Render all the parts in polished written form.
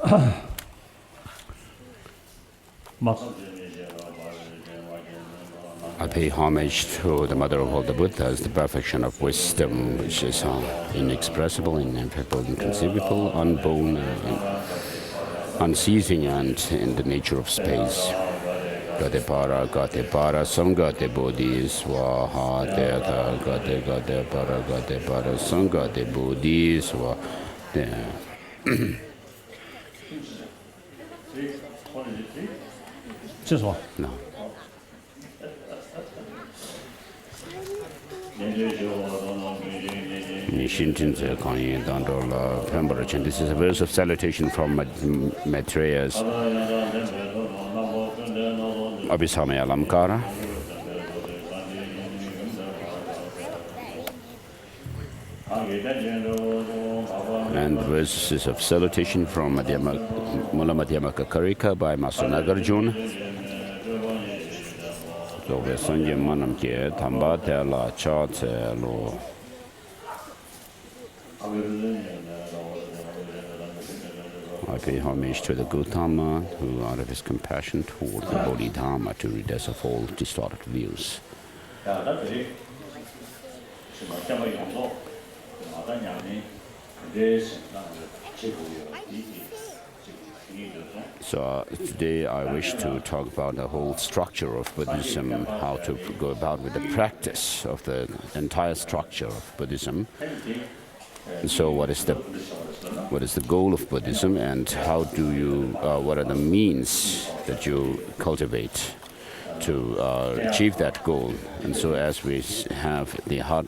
I pay homage to the mother of all the Buddhas, the perfection of wisdom, which is inexpressible, ineffable, inconceivable, unborn, unceasing, and in the nature of space. Gate para, samgate bodhi, swaha, teta, gate para, samgate bodhi, swaha. No. This is a verse of salutation from Maitreya's Abhisamaya Alamkara. And verses of salutation from Mula Madhyamaka Karika by Master Nagarjuna. So we sanje manam ke thamba te la cha te lo. I pay homage to the Gautama, who out of his compassion toward the Bodhidharma to rid us of all distorted views. So today I wish to talk about the whole structure of Buddhism, how to go about with the practice of the entire structure of Buddhism. So what is the goal of Buddhism, and how do you what are the means that you cultivate to achieve that goal? And so as we have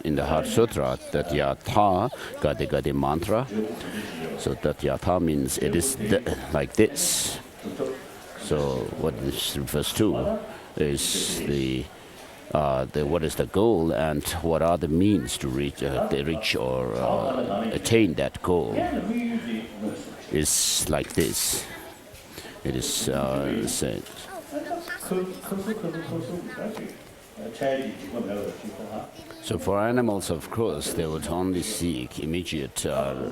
in the Heart Sutra, Tathayata Gade mantra. So Tathayata means it is like this. So what this refers to is what is the goal and what are the means to reach or attain that goal. Is like this. It is said. So for animals, of course, they would only seek immediate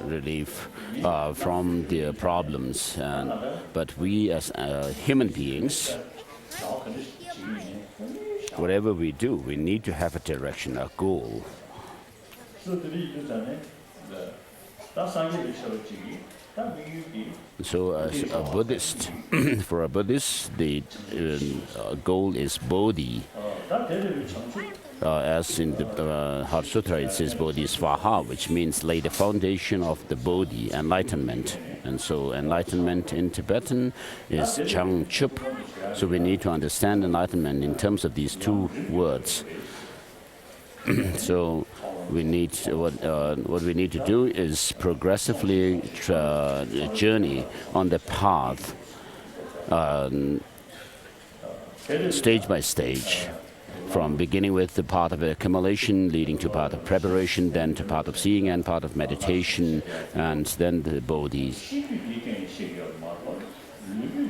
relief from their problems. But we as human beings, whatever we do, we need to have a direction, a goal. So as a Buddhist, for a Buddhist, the goal is Bodhi. As in the Heart Sutra, it says Bodhisvaha, which means lay the foundation of the Bodhi, enlightenment. And so enlightenment in Tibetan is Changchup. So we need to understand enlightenment in terms of these two words. So we need what we need to do is progressively journey on the path, stage by stage, from beginning with the path of accumulation, leading to path of preparation, then to path of seeing and path of meditation, and then the Bodhi.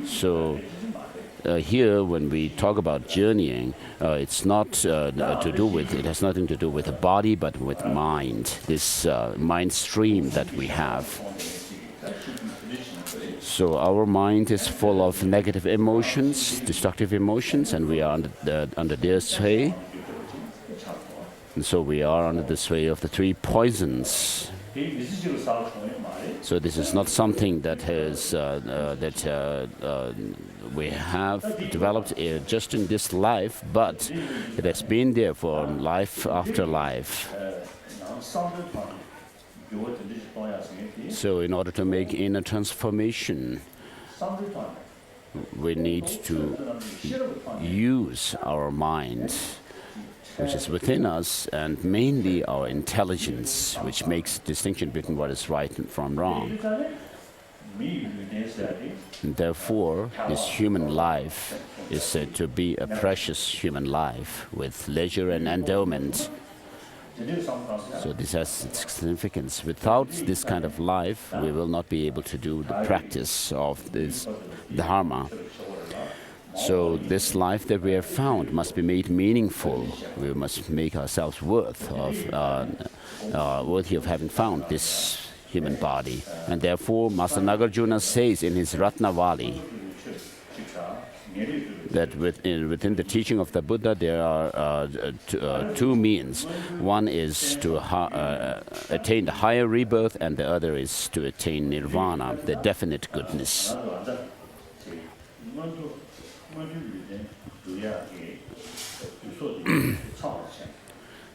So here, when we talk about journeying, it's not it has nothing to do with the body, but with mind, this mind stream that we have. So our mind is full of negative emotions, destructive emotions, and we are under their sway. And so we are under the sway of the three poisons. So this is not something that has we have developed just in this life, but it has been there for life after life. So in order to make inner transformation, we need to use our mind, which is within us, and mainly our intelligence, which makes a distinction between what is right and from wrong. And therefore, this human life is said to be a precious human life with leisure and endowment. So this has its significance. Without this kind of life, we will not be able to do the practice of this Dharma. So this life that we have found must be made meaningful. We must make ourselves worthy of having found this human body. And therefore, Master Nagarjuna says in his Ratnavali that within the teaching of the Buddha there are two means. One is to attain the higher rebirth, and the other is to attain nirvana, the definite goodness.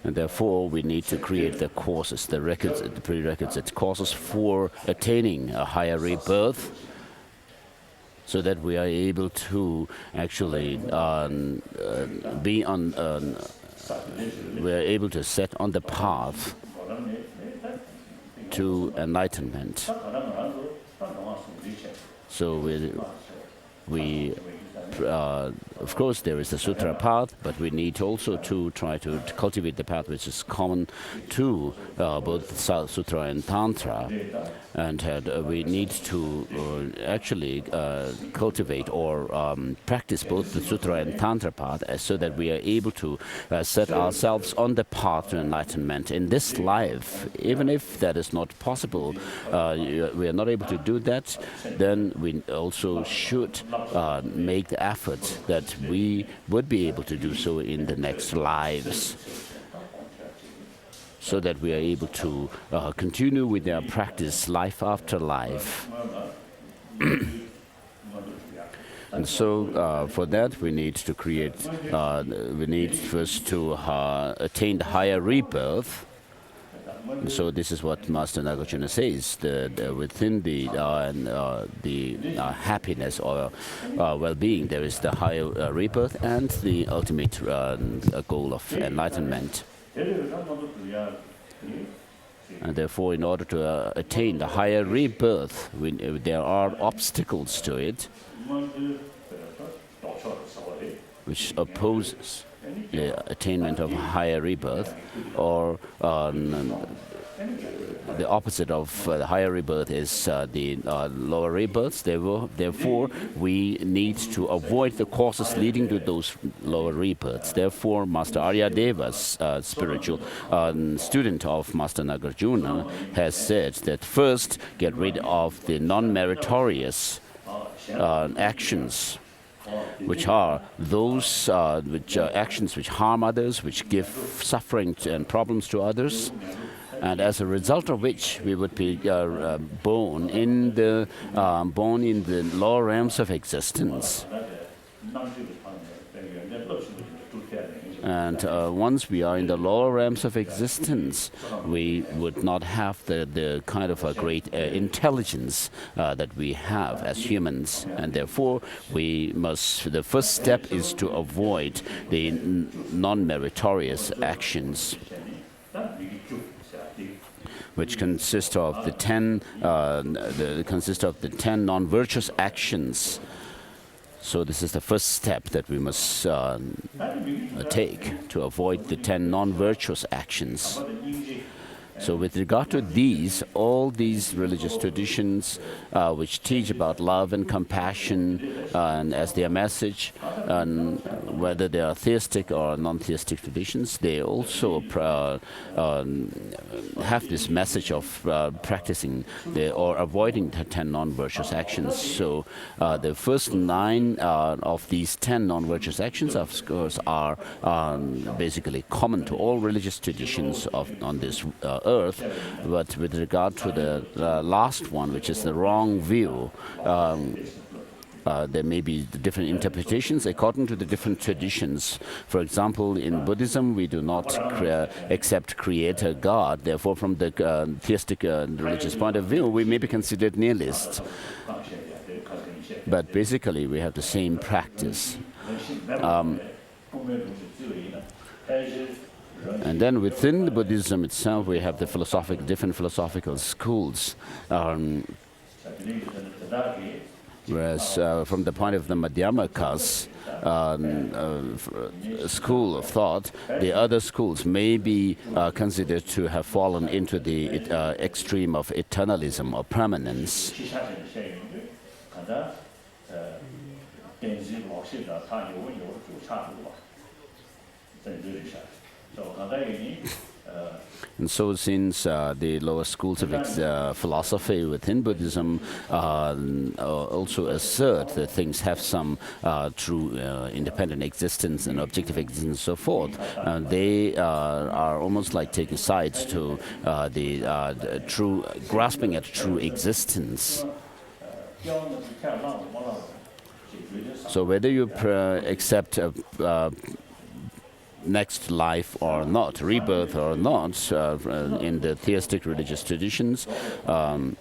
And therefore, we need to create the causes, the prerequisite causes for attaining a higher rebirth, so that we are able to actually we are able to set on the path to enlightenment. So of course, there is the sutra path, but we need also to try to cultivate the path which is common to both sutra and tantra, and we need to actually cultivate or practice both the sutra and tantra path, so that we are able to set ourselves on the path to enlightenment in this life. Even if that is not possible, we are not able to do that, then we also should make the effort that we would be able to do so in the next lives, so that we are able to continue with our practice life after life. And so for that we need to create, we need first to attain the higher rebirth. So this is what Master Nagarjuna says, within the happiness or well-being, there is the higher rebirth and the ultimate goal of enlightenment. And therefore, in order to attain the higher rebirth, there are obstacles to it, which opposes the attainment of higher rebirth, or the opposite of the higher rebirth is the lower rebirths. Therefore, we need to avoid the causes leading to those lower rebirths. Therefore, Master Aryadeva, spiritual student of Master Nagarjuna, has said that first get rid of the non-meritorious actions, which are those actions which harm others, which give suffering and problems to others, and as a result of which we would be born in the lower realms of existence. And once we are in the lower realms of existence, we would not have the kind of a great intelligence that we have as humans. And therefore, the first step is to avoid the non-meritorious actions, which consist of the 10 non-virtuous actions. So this is the first step that we must take to avoid the 10 non-virtuous actions. So with regard to all these religious traditions which teach about love and compassion and as their message, and whether they are theistic or non-theistic traditions, they also have this message of practicing or avoiding the 10 non-virtuous actions. So the first 9 of these 10 non-virtuous actions, of course, are basically common to all religious traditions on this earth. But with regard to the last one, which is the wrong view, there may be different interpretations according to the different traditions. For example, in Buddhism, we do not accept Creator God. Therefore, from the theistic religious point of view, we may be considered nihilists. But basically, we have the same practice. And then within the Buddhism itself, we have the different philosophical schools. Whereas from the point of the Madhyamakas school of thought, the other schools may be considered to have fallen into the extreme of eternalism or permanence. And so, since the lower schools of philosophy within Buddhism also assert that things have some true independent existence and objective existence and so forth, they are almost like taking sides to the true, grasping at true existence. So whether you accept next life or not, rebirth or not, in the theistic religious traditions, and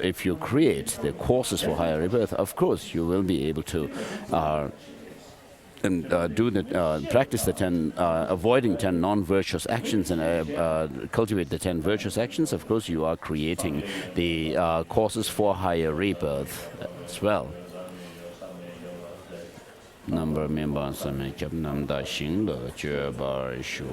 if you create the causes for higher rebirth, of course you will be able to practice the 10, avoiding 10 non-virtuous actions and cultivate the 10 virtuous actions. Of course, you are creating the causes for higher rebirth as well. Number member same jab nam da xing le jue ba shu.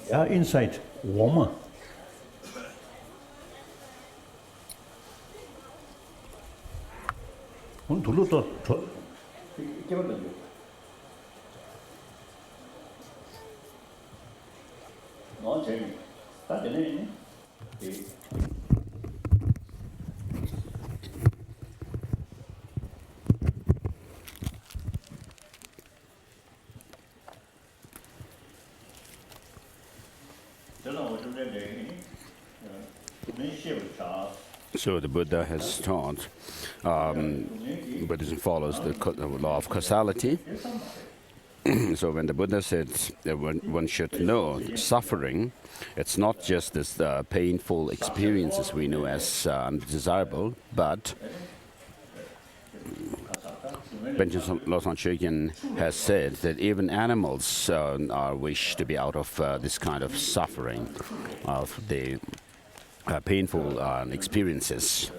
Ja, insight, warmer. Und du Luther, So the Buddha has taught, Buddhism follows the law of causality. So when the Buddha said that one should know suffering, it's not just this painful experiences we know as undesirable, but Benjamin Lawson Chogyam has said that even animals are wish to be out of this kind of suffering, of the painful experiences.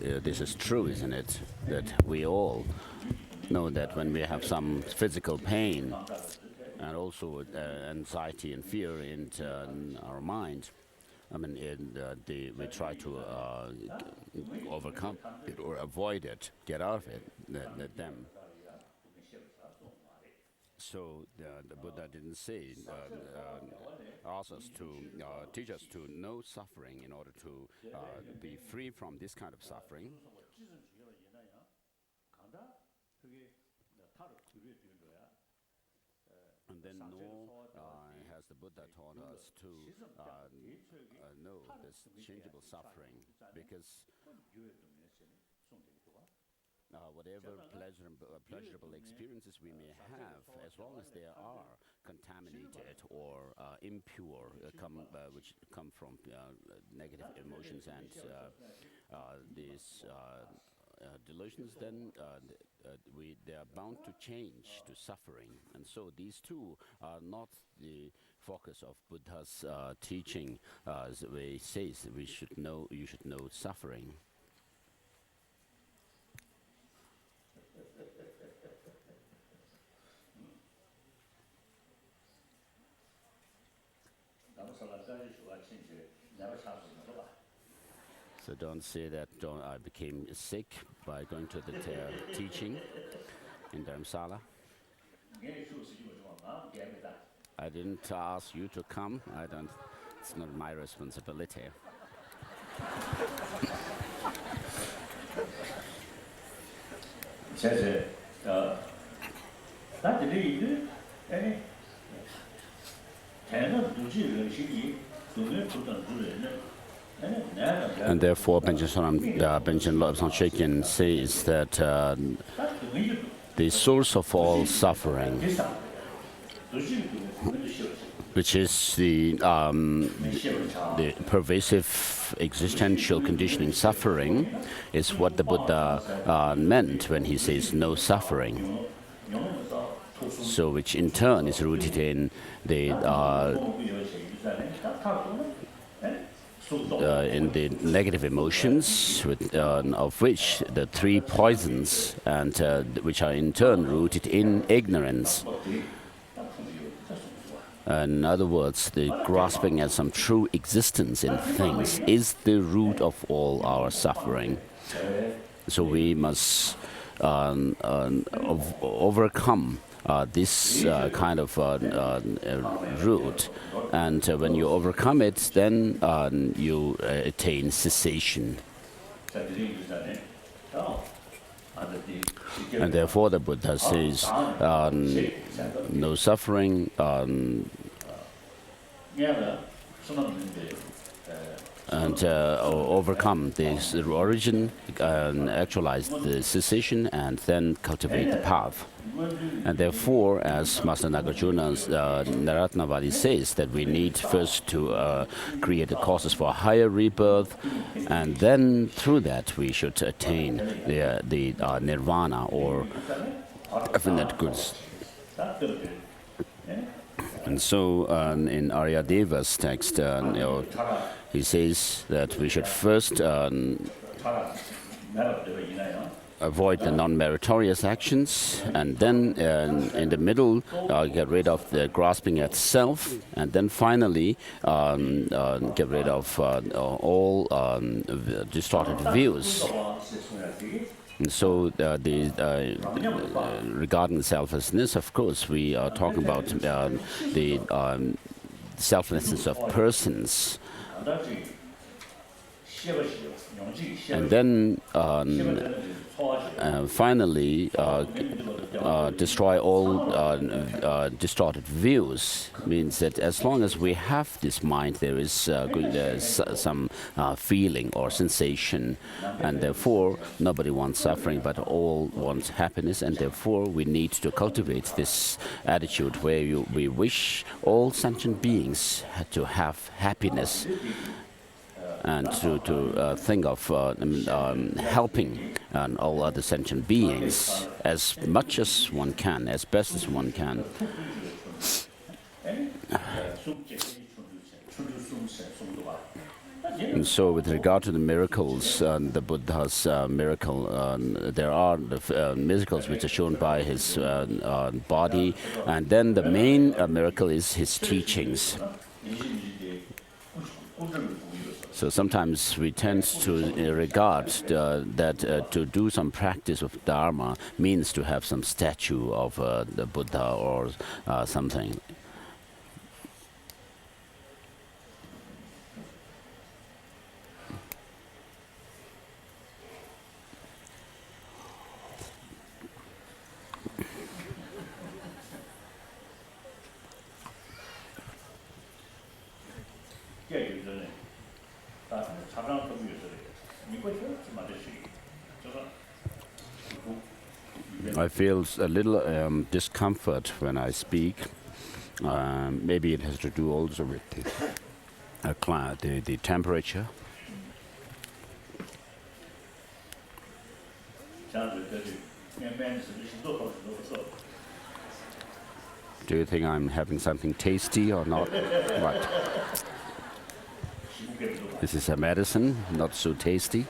This is true, isn't it? That we all know that when we have some physical pain and also anxiety and fear in our mind, I mean, we try to overcome it or avoid it, get out of it, them. So the Buddha didn't say, ask us to teach us to know suffering in order to be free from this kind of suffering. And then nor has the Buddha taught us to know this changeable suffering, because whatever pleasurable experiences we may have, as long as they are contaminated or impure, which come from negative emotions and these delusions, then they are bound to change to suffering, and so these two are not the focus of Buddha's teaching. As he says, you should know suffering. So don't say that I became sick by going to the teaching in Dharamsala. I didn't ask you to come. It's not my responsibility. And therefore, Benjamin Lobsang Shaken says that the source of all suffering, which is the pervasive existential conditioning suffering, is what the Buddha meant when he says no suffering. So, which in turn is rooted in the negative emotions, of which the three poisons, and which are in turn rooted in ignorance. In other words, the grasping at some true existence in things is the root of all our suffering. So we must overcome this kind of root, and when you overcome it, then you attain cessation. And therefore the Buddha says no suffering, and overcome this origin, actualize the cessation, and then cultivate the path. And therefore, as Master Nagarjuna's Naratnavali says, that we need first to create the causes for higher rebirth, and then through that we should attain the nirvana, or infinite goods. And so in Aryadeva's text, he says that we should first avoid the non-meritorious actions, and then in the middle get rid of the grasping at self, and then finally get rid of all distorted views. And so regarding selflessness, of course, we are talking about the selflessness of persons. And then finally destroy all distorted views. Means that as long as we have this mind, there is some feeling or sensation, and therefore nobody wants suffering, but all want happiness. And therefore we need to cultivate this attitude where we wish all sentient beings to have happiness, and to think of helping all other sentient beings as much as one can, as best as one can. And so with regard to the miracles, the Buddha's miracle, there are the miracles which are shown by his body, and then the main miracle is his teachings. So sometimes we tend to regard that to do some practice of Dharma means to have some statue of the Buddha or something. I feel a little discomfort when I speak. Maybe it has to do also with the temperature. Do you think I'm having something tasty or not? Right. This is a medicine, not so tasty.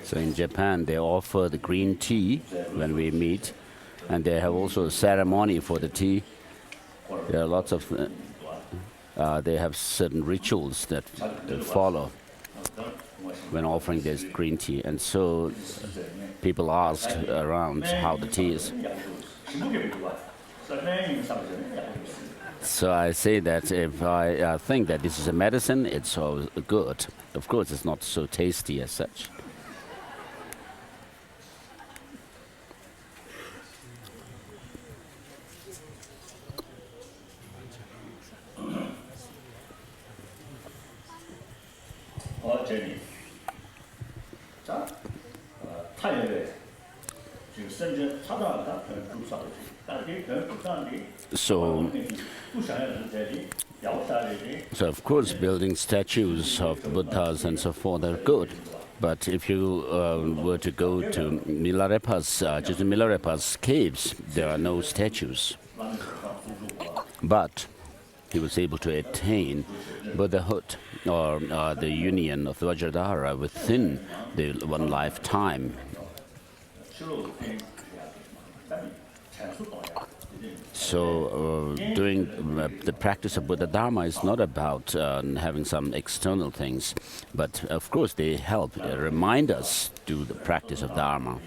So in Japan, they offer the green tea when we meet, and they have also a ceremony for the tea. There are lots of, they have certain rituals that follow when offering this green tea. And so people asked around how the tea is. So I say that if I think that this is a medicine, it's so good. Of course, it's not so tasty as such. So of course, building statues of Buddhas and so forth are good. But if you were to go to Milarepa's caves, there are no statues. But he was able to attain Buddhahood, or the union of Vajradhara within the one lifetime. So doing the practice of Buddha Dharma is not about having some external things, but of course they help remind us to the practice of Dharma.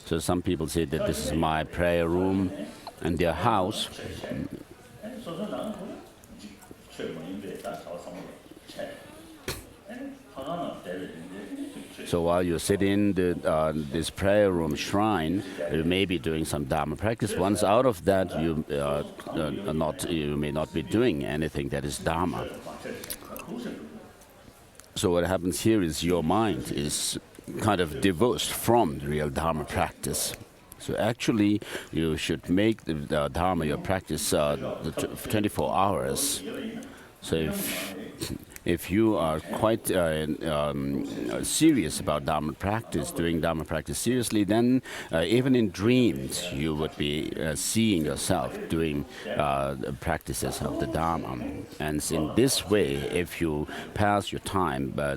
So some people say that this is my prayer room and their house. So while you sit in this prayer room shrine, you may be doing some Dharma practice. Once out of that, you may not be doing anything that is Dharma. So what happens here is your mind is kind of divorced from the real Dharma practice. So actually, you should make the Dharma your practice 24 hours. So if you are quite serious about Dharma practice, doing Dharma practice seriously, then even in dreams you would be seeing yourself doing practices of the Dharma. And in this way, if you pass your time by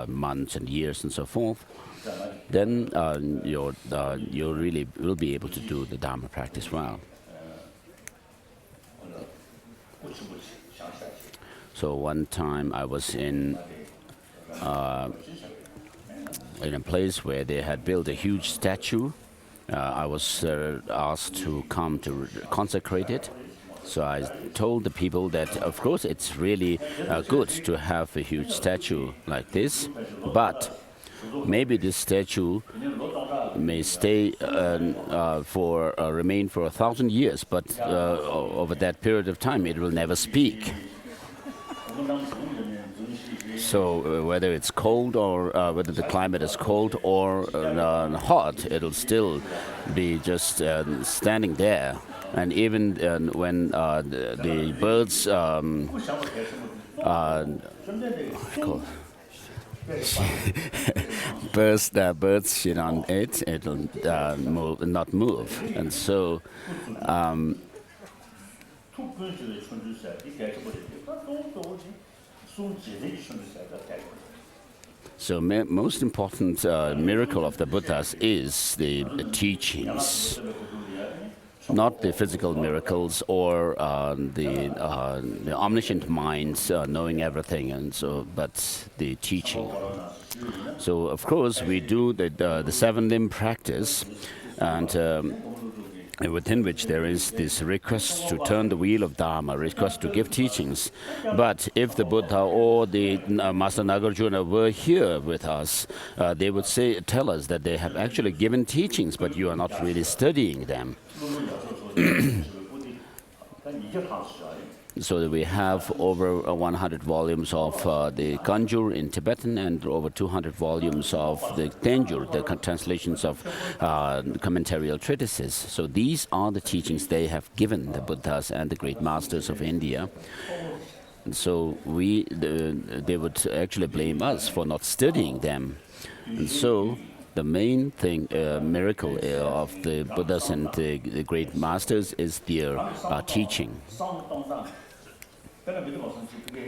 months and years and so forth, then you really will be able to do the Dharma practice well. So one time I was in a place where they had built a huge statue. I was asked to come to consecrate it. So I told the people that, of course, it's really good to have a huge statue like this, but maybe this statue may stay remain for 1,000 years, but over that period of time it will never speak. So whether it's cold or whether the climate is cold or hot, it'll still be just standing there. And even when the birds birds shit on it, it'll not move. And so so most important miracle of the Buddhas is the teachings, not the physical miracles or the omniscient minds knowing everything, and so, but the teaching. So of course we do the seven limb practice, and within which there is this request to turn the wheel of Dharma, request to give teachings. But if the Buddha or the Master Nagarjuna were here with us, they would tell us that they have actually given teachings, but you are not really studying them. So that we have over 100 volumes of the Kanjur in Tibetan and over 200 volumes of the Tenjur, the translations of commentarial treatises. So these are the teachings they have given the Buddhas and the great masters of India. And so they would actually blame us for not studying them. And so the main thing, miracle of the Buddhas and the great masters is their teaching.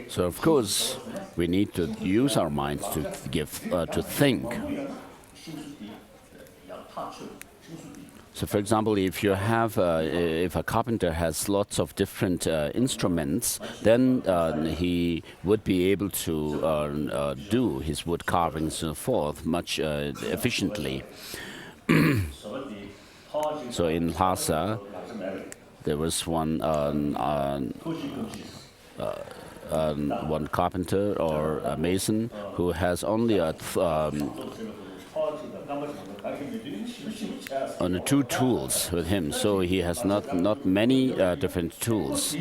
So of course, we need to use our minds to think. So, for example, if you have, if a carpenter has lots of different instruments, then he would be able to do his wood carvings and so forth much efficiently. So in Lhasa, there was one carpenter or a mason who has only two tools with him, so he has not many different tools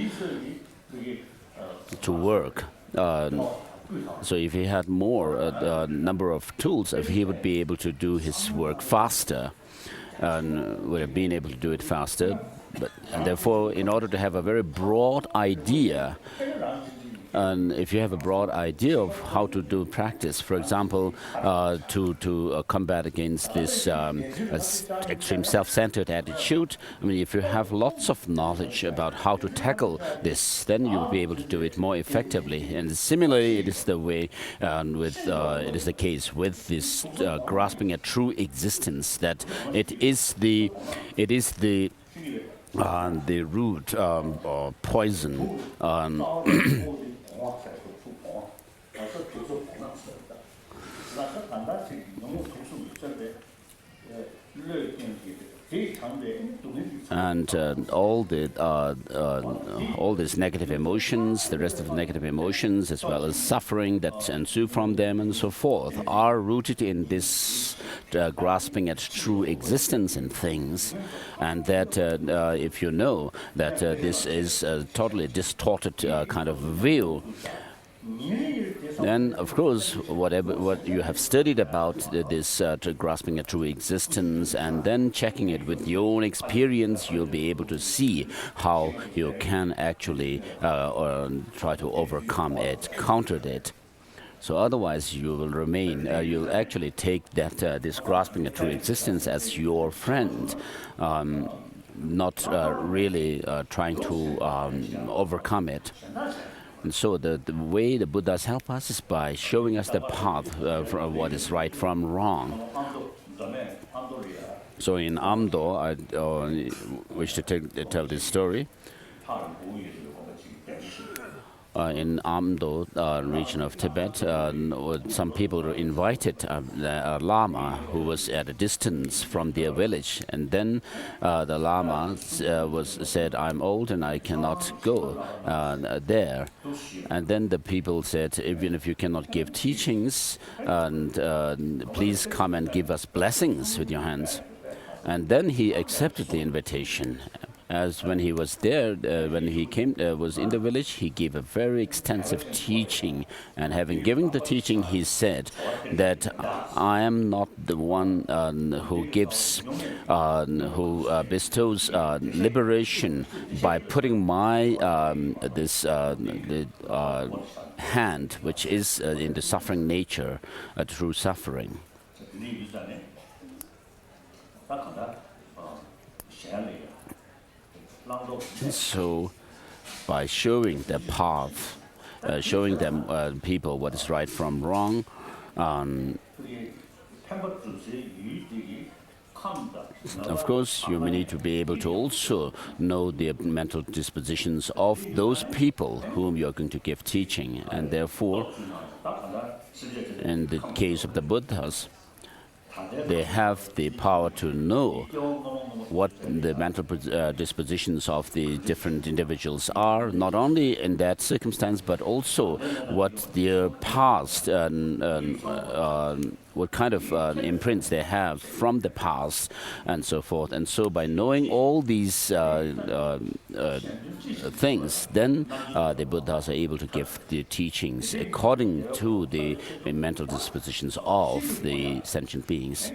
to work. So if he had more number of tools, he would be able to do his work faster, and would have been able to do it faster. And therefore, in order to have a very broad idea, and if you have a broad idea of how to do practice, for example, to combat against this extreme self-centered attitude, I mean, if you have lots of knowledge about how to tackle this, then you will be able to do it more effectively. And similarly, it is the way it is the case with this grasping at true existence, that it is the root or poison. And all these negative emotions, the rest of the negative emotions, as well as suffering that ensue from them and so forth, are rooted in this grasping at true existence in things. And that if you know that this is a totally distorted kind of view, then, of course, what you have studied about this grasping at true existence, and then checking it with your own experience, you'll be able to see how you can actually try to overcome it, counter it. So otherwise, you will remain. You'll actually take that this grasping at true existence as your friend. Not really trying to overcome it. And so the way the Buddhas help us is by showing us the path from what is right from wrong. So in Amdo, I wish to tell this story. In Amdo region of Tibet, some people were invited a Lama who was at a distance from their village, and then the Lama said, "I'm old and I cannot go there." And then the people said, "Even if you cannot give teachings, please come and give us blessings with your hands." And then he accepted the invitation. As when he was there, when he was in the village, he gave a very extensive teaching. And having given the teaching, he said that I am not the one who bestows liberation by putting my hand, which is in the suffering nature, through suffering. So, by showing the path, showing them people what is right from wrong, of course, you need to be able to also know the mental dispositions of those people whom you are going to give teaching, and therefore, in the case of the Buddhas, they have the power to know what the mental dispositions of the different individuals are, not only in that circumstance, but also what their past what kind of imprints they have from the past and so forth. And so by knowing all these things, then the Buddhas are able to give the teachings according to the mental dispositions of the sentient beings.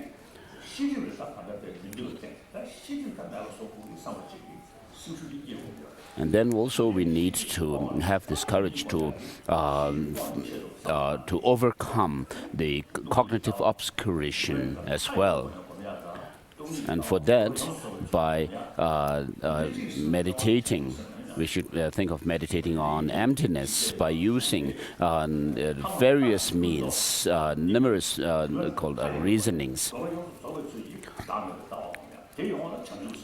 And then also we need to have this courage to overcome the cognitive obscuration as well. And for that, by meditating, we should think of meditating on emptiness by using various means, numerous called reasonings.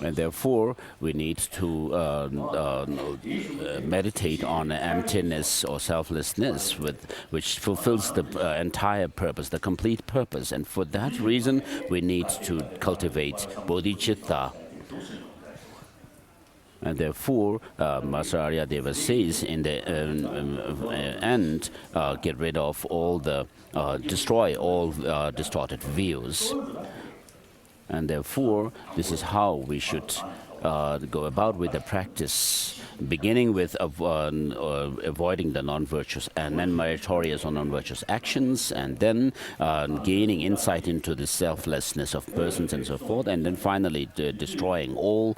And therefore, we need to meditate on emptiness or selflessness, which fulfills the entire purpose, the complete purpose. And for that reason, we need to cultivate Bodhicitta. And therefore, Master Aryadeva says in the end, get rid of all the, destroy all distorted views. And therefore, this is how we should go about with the practice, beginning with avoiding the non-virtuous and then meritorious or non-virtuous actions, and then gaining insight into the selflessness of persons and so forth, and then finally destroying all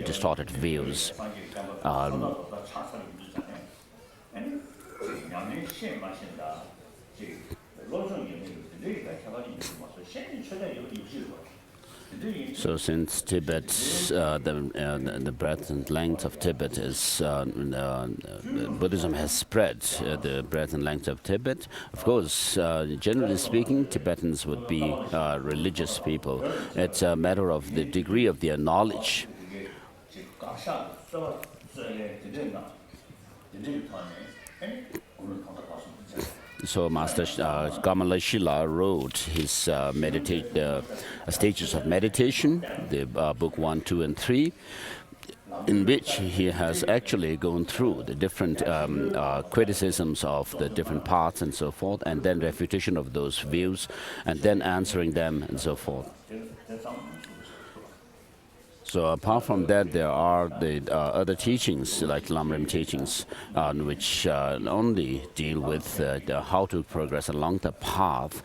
distorted views. So since Tibet, the breadth and length of Tibet is, Buddhism has spread the breadth and length of Tibet. Of course, generally speaking, Tibetans would be religious people. It's a matter of the degree of their knowledge. So Master Gamalashila wrote his Stages of Meditation, the book 1, 2, and 3, in which he has actually gone through the different criticisms of the different paths and so forth, and then refutation of those views, and then answering them and so forth. So apart from that, there are the other teachings, like Lamrim teachings, which only deal with how to progress along the path,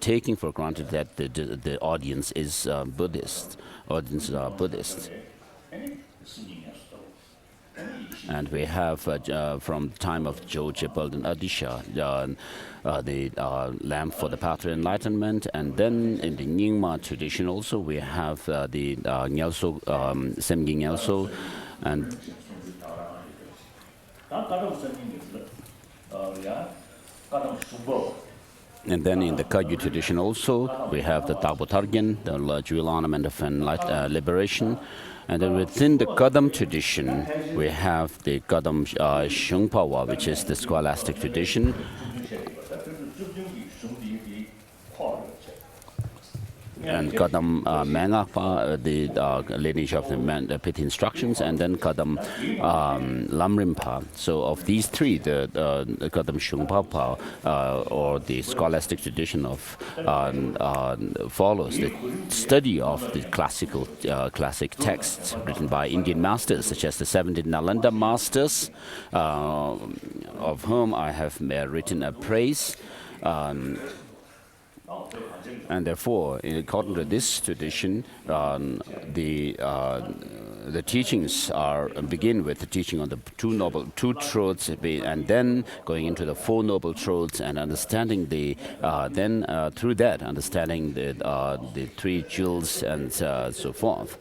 taking for granted that the audience is Buddhist. Audiences are Buddhist. And we have, from the time of Joje Belden Adisha, the lamp for the path to enlightenment. And then in the Nyingma tradition also, we have the Nyalso, Semgi Nyalso, and then in the Kagyu tradition also, we have the Tabo Targyen, the jewel ornament of liberation. And then within the Kadam tradition, we have the Kadam Shungpawa, which is the scholastic tradition. And Kadam Mangakpa, the lineage of the Pit instructions, and then Kadam Lamrimpa. So of these three, the Kadam Shungpapa, or the scholastic tradition of follows the study of the classic texts written by Indian masters, such as the 17 Nalanda masters, of whom I have written a praise. And therefore, according to this tradition, the teachings begin with the teaching on the two truths, and then going into the four noble truths and understanding then through that understanding the three jewels and so forth.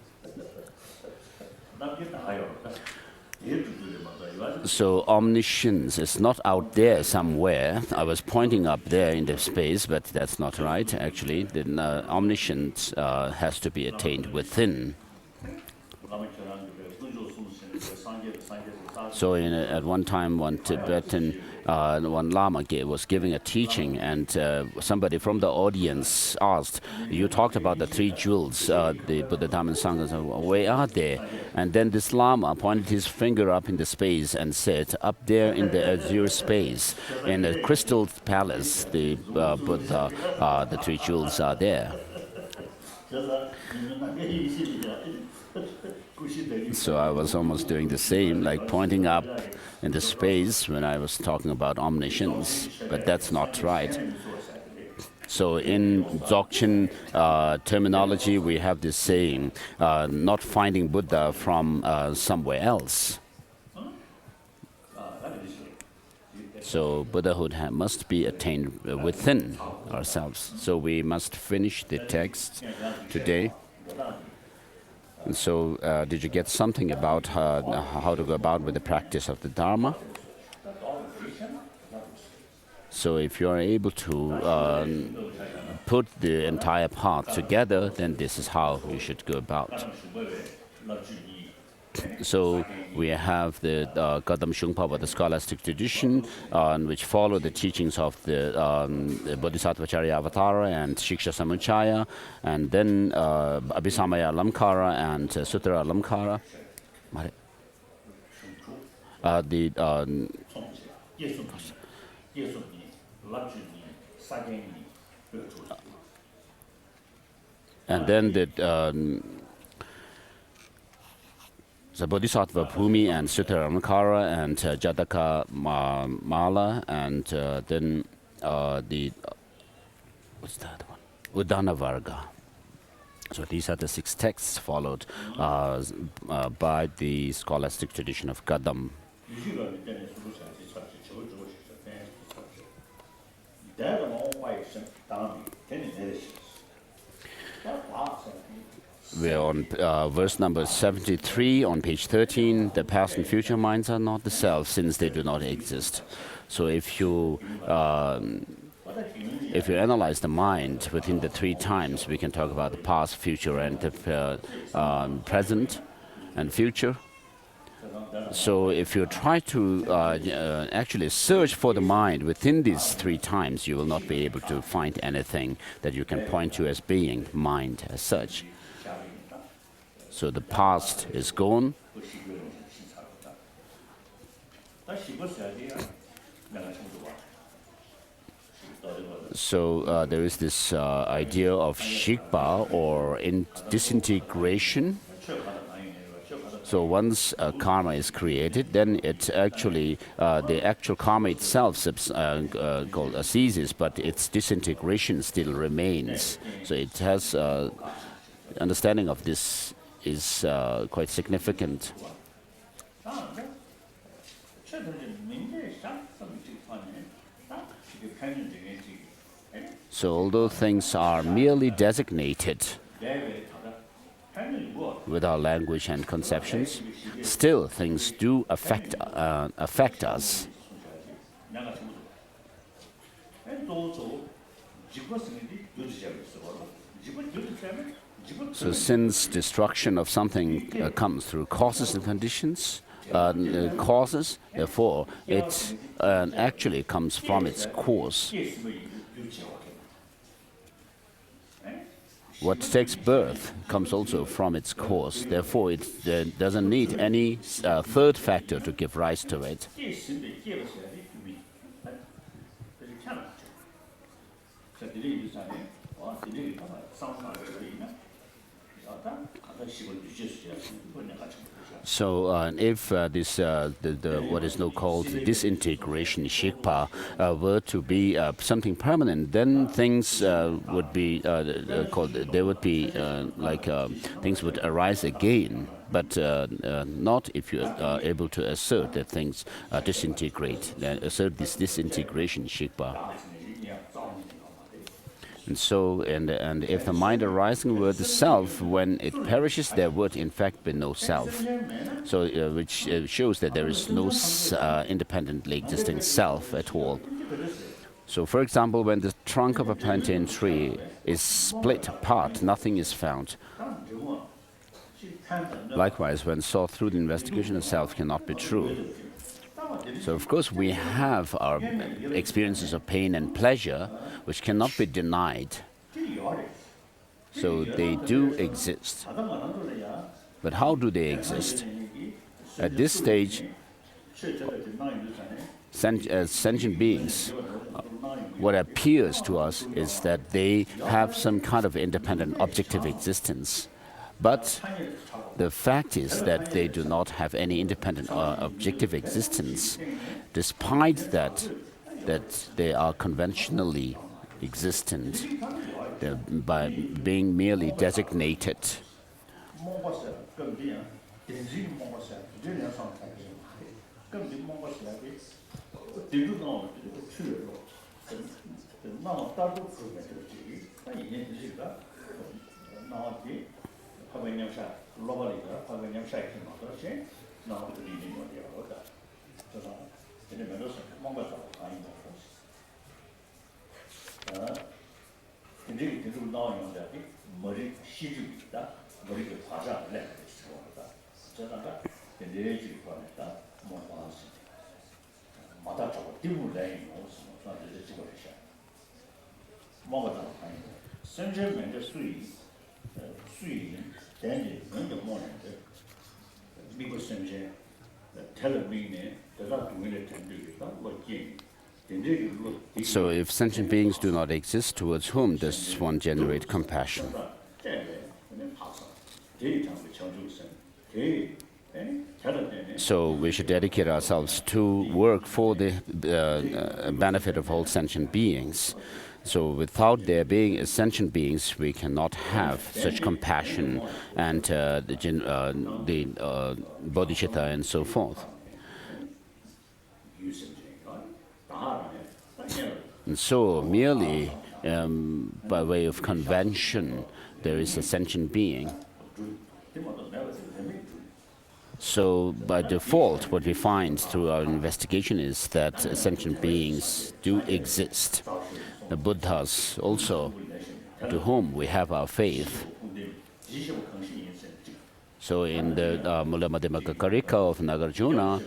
So omniscience is not out there somewhere. I was pointing up there in the space, but that's not right. Actually, the omniscience has to be attained within. So at one time, one Tibetan, one Lama was giving a teaching, and somebody from the audience asked, "You talked about the three jewels, the Buddha, Dharma, and Sangha. So where are they?" And then this Lama pointed his finger up in the space and said, "Up there in the azure space, in the crystal palace, the Buddha, the three jewels are there." So I was almost doing the same, like pointing up in the space when I was talking about omniscience, but that's not right. So in Dzogchen terminology, we have this saying, not finding Buddha from somewhere else. So Buddhahood must be attained within ourselves. So we must finish the text today. And so did you get something about how to go about with the practice of the Dharma? So if you are able to put the entire path together, then this is how you should go about. So we have the Gadam Shungpa, the scholastic tradition, which follow the teachings of the Bodhisattva Charya Avatara and Shiksha Samuchaya, and then Abhisamaya Lamkara and Sutra Lamkara. And then the Bodhisattva Bhumi and Sutra Lamkara and Jataka Mala, and then what's that one? Udana Varga. So these are the 6 texts followed by the scholastic tradition of Gadam. We're on verse number 73 on page 13. The past and future minds are not the self, since they do not exist. So if you analyze the mind within the 3 times, we can talk about the past, future, and the present and future. So if you try to actually search for the mind within these 3 times, you will not be able to find anything that you can point to as being mind as such. So the past is gone. So there is this idea of shikpa, or disintegration. So once karma is created, then it actually, the actual karma itself ceases, but its disintegration still remains. So it has understanding of this is quite significant. So although things are merely designated with our language and conceptions, still things do affect us. So since destruction of something comes through causes and conditions, therefore it actually comes from its cause. What takes birth comes also from its cause. Therefore, it doesn't need any third factor to give rise to it. So if this what is now called disintegration shikpa were to be something permanent, then things would be called. There would be things would arise again, but not if you are able to assert that things disintegrate. Assert this disintegration shikpa. And so, and if the mind arising were the self, when it perishes, there would in fact be no self. So, which shows that there is no independently existing self at all. So, for example, when the trunk of a plantain tree is split apart, nothing is found. likewise, when sought through the investigation of self, cannot be true. So, of course, we have our experiences of pain and pleasure, which cannot be denied. So they do exist. But how do they exist? At this stage, as sentient beings, what appears to us is that they have some kind of independent objective existence. But the fact is that they do not have any independent objective existence, despite that they are conventionally existent by being merely designated. So if sentient beings do not exist, towards whom does one generate compassion? So we should dedicate ourselves to work for the benefit of all sentient beings. So without there being sentient beings, we cannot have such compassion and the Bodhicitta and so forth. And so merely by way of convention, there is a sentient being. So by default, what we find through our investigation is that sentient beings do exist. The Buddhas also, to whom we have our faith. So in the Mula Madhyamaka Karika of Nagarjuna,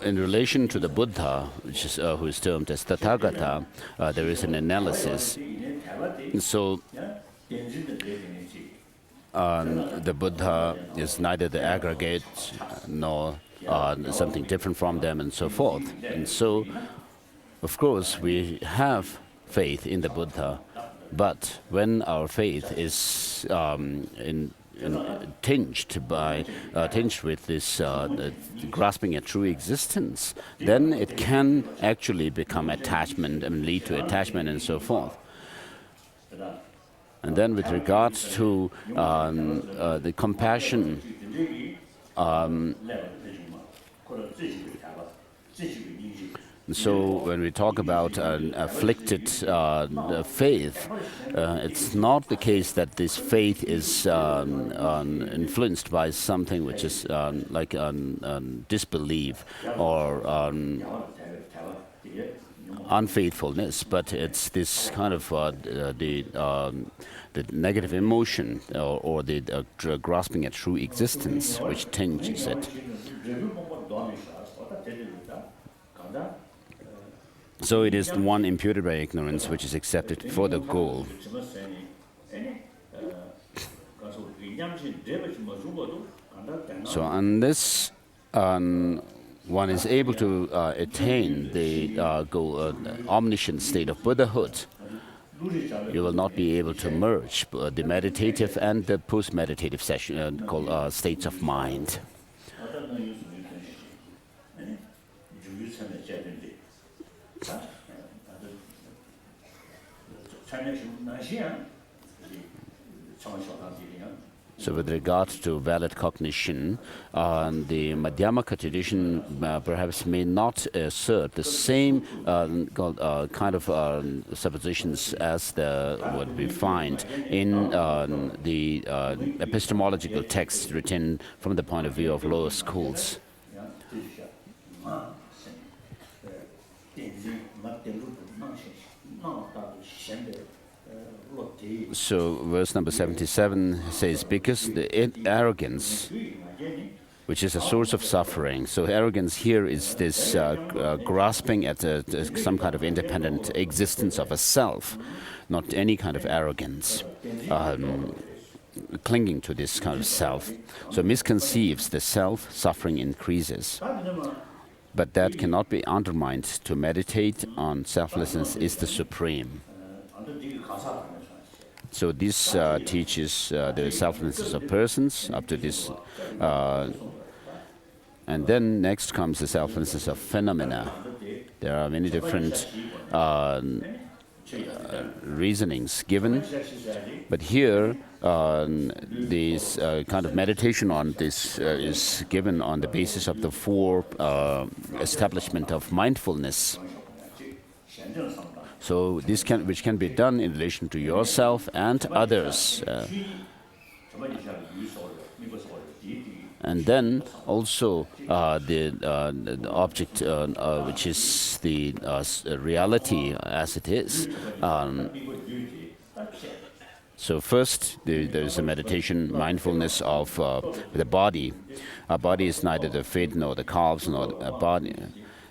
in relation to the Buddha, which is, who is termed as Tathagata, there is an analysis. So the Buddha is neither the aggregate nor something different from them and so forth. And so, of course, we have faith in the Buddha, but when our faith is tinged with this grasping at true existence, then it can actually become attachment and lead to attachment and so forth. And then with regards to the compassion, so when we talk about an afflicted faith, it's not the case that this faith is influenced by something which is like disbelief or unfaithfulness, but it's this kind of the negative emotion or the grasping at true existence which tinges it. So it is the one imputed by ignorance which is accepted for the goal. So unless one is able to attain the omniscient state of Buddhahood, you will not be able to merge the meditative and the post-meditative session called states of mind. So with regard to valid cognition, the Madhyamaka tradition perhaps may not assert the same kind of suppositions as what we find in the epistemological texts written from the point of view of lower schools. So verse number 77 says, because the arrogance, which is a source of suffering. So arrogance here is this grasping at some kind of independent existence of a self, not any kind of arrogance, clinging to this kind of self. So misconceives the self, suffering increases. But that cannot be undermined. To meditate on selflessness is the supreme. So this teaches the selflessness of persons up to this. And then next comes the selflessness of phenomena. There are many different reasonings given. But here, this kind of meditation on this is given on the basis of the four establishment of mindfulness. So this which can be done in relation to yourself and others. And then also the object, which is the reality as it is. So first, there is a meditation, mindfulness of the body. Our body is neither the feet nor the calves nor the body.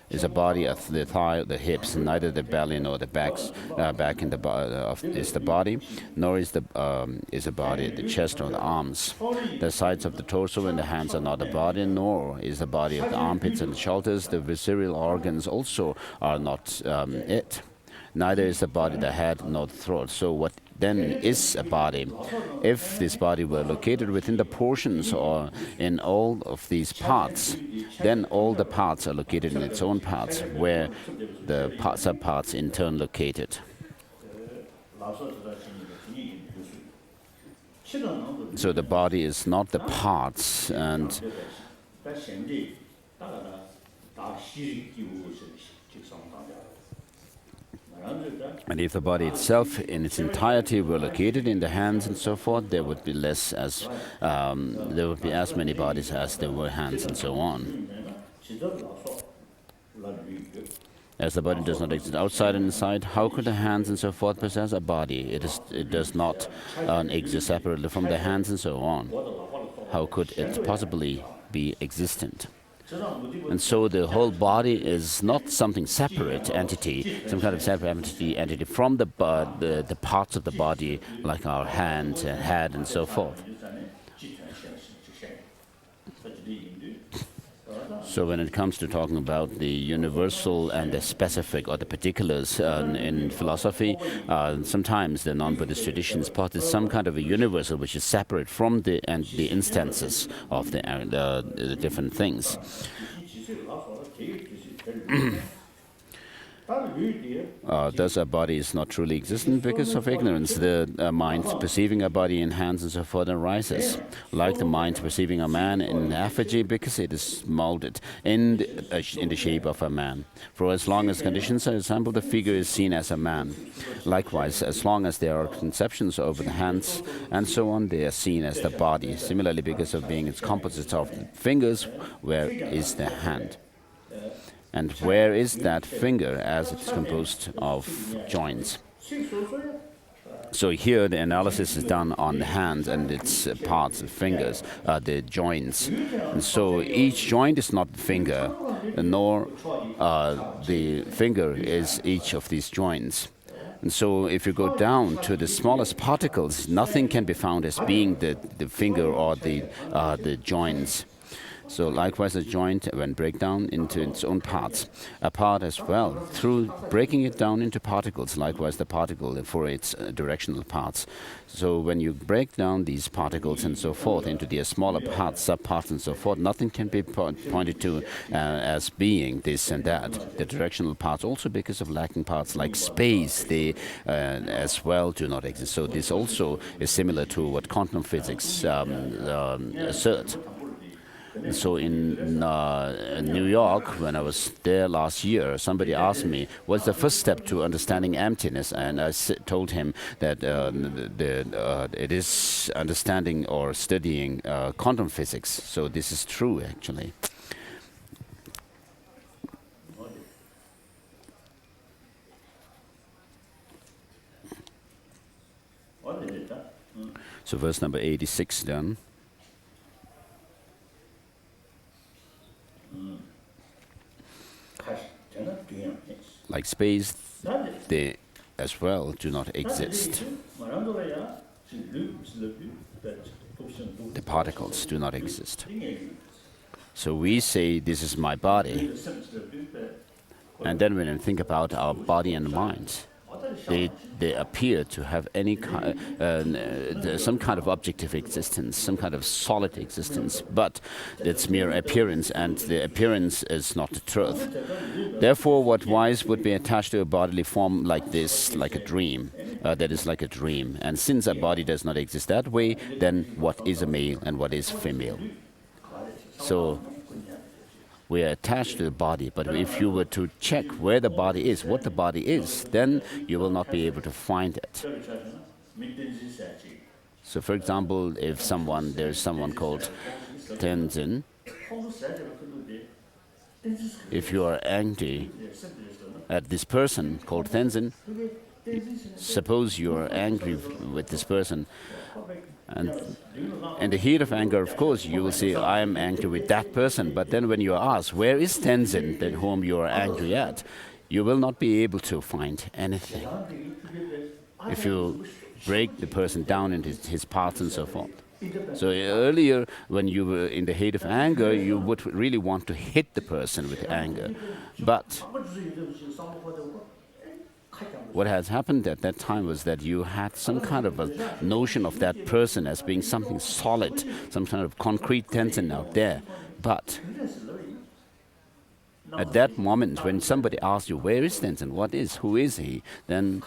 Is a body of the thigh, the hips, neither the belly nor the backs. Back in the is the body, nor is the body the chest or the arms. The sides of the torso and the hands are not the body, nor is the body of the armpits and the shoulders. The visceral organs also are not it. Neither is the body the head nor the throat. So what then is a body? If this body were located within the portions or in all of these parts, then all the parts are located in its own parts, where the sub-parts in turn located. So the body is not the parts, and if the body itself in its entirety were located in the hands and so forth, there would be as many bodies as there were hands and so on. As the body does not exist outside and inside, how could the hands and so forth possess a body? It does not exist separately from the hands and so on. How could it possibly be existent? And so the whole body is not something separate entity, some kind of separate entity from the parts of the body, like our hand, head, and so forth. So when it comes to talking about the universal and the specific or the particulars in philosophy, sometimes the non-Buddhist traditions posit some kind of a universal which is separate from the instances of the different things. Thus, a body is not truly existent because of ignorance. The mind perceiving a body in hands and so forth arises, like the mind perceiving a man in effigy because it is molded in the shape of a man. For as long as conditions are assembled, the figure is seen as a man. Likewise, as long as there are conceptions over the hands and so on, they are seen as the body. Similarly, because of being its composite of the fingers, where is the hand? And where is that finger as it's composed of joints? So here the analysis is done on the hand and its parts, the fingers, the joints. And so each joint is not the finger, nor the finger is each of these joints. And so if you go down to the smallest particles, nothing can be found as being the finger or the joints. So likewise, a joint, when break down into its own parts, a part as well, through breaking it down into particles, likewise the particle for its directional parts. So when you break down these particles and so forth into their smaller parts, subparts and so forth, nothing can be pointed to as being this and that. The directional parts, also because of lacking parts like space, they as well do not exist. So this also is similar to what quantum physics assert. So in New York, when I was there last year, somebody asked me, what's the first step to understanding emptiness? And I told him that it is understanding or studying quantum physics. So this is true, actually. So verse number 86 then. Like space, they as well do not exist. The particles do not exist. So we say, this is my body. And then when we think about our body and mind, they appear to have some kind of objective existence, some kind of solid existence, but it's mere appearance, and the appearance is not the truth. Therefore, what wise would be attached to a bodily form like this, like a dream, that is like a dream. And since a body does not exist that way, then what is a male and what is female? So we are attached to the body, but if you were to check where the body is, what the body is, then you will not be able to find it. So for example, if there's someone called Tenzin, if you are angry at this person called Tenzin, suppose you are angry with this person, and in the heat of anger, of course, you will say, I am angry with that person. But then when you are asked, where is Tenzin, that whom you are angry at, you will not be able to find anything. If you break the person down into his parts and so forth. So earlier, when you were in the heat of anger, you would really want to hit the person with anger. But what has happened at that time was that you had some kind of a notion of that person as being something solid, some kind of concrete Tenzin out there. But at that moment, when somebody asks you, where is Tenzin, who is he, then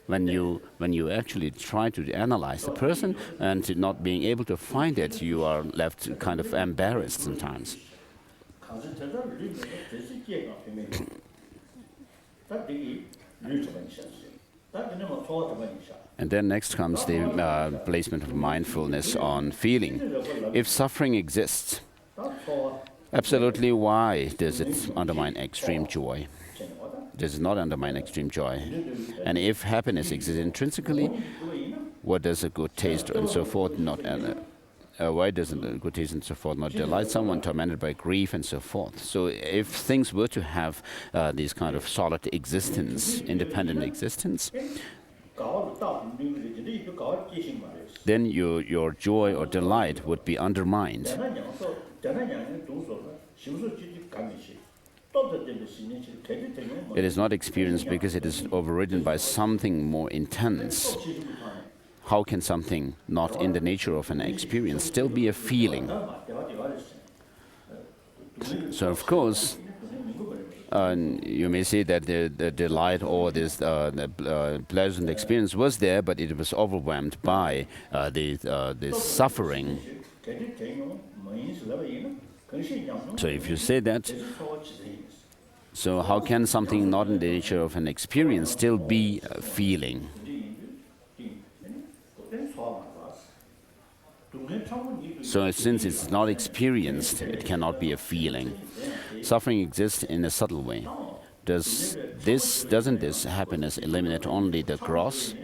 when you actually try to analyze the person and not being able to find it, you are left kind of embarrassed sometimes. And then next comes the placement of mindfulness on feeling. If suffering exists, absolutely why does it undermine extreme joy? Does it not undermine extreme joy? And if happiness exists intrinsically, what does a good taste and so forth not why doesn't a good taste and so forth not delight someone tormented by grief and so forth? So if things were to have this kind of solid existence, independent existence, then your joy or delight would be undermined. It is not experienced because it is overridden by something more intense. How can something not in the nature of an experience still be a feeling? So of course, you may say that the delight or this pleasant experience was there, but it was overwhelmed by the suffering. So if you say that, so how can something not in the nature of an experience still be a feeling? So since it's not experienced, it cannot be a feeling. Suffering exists in a subtle way. Doesn't this happiness eliminate only the gross?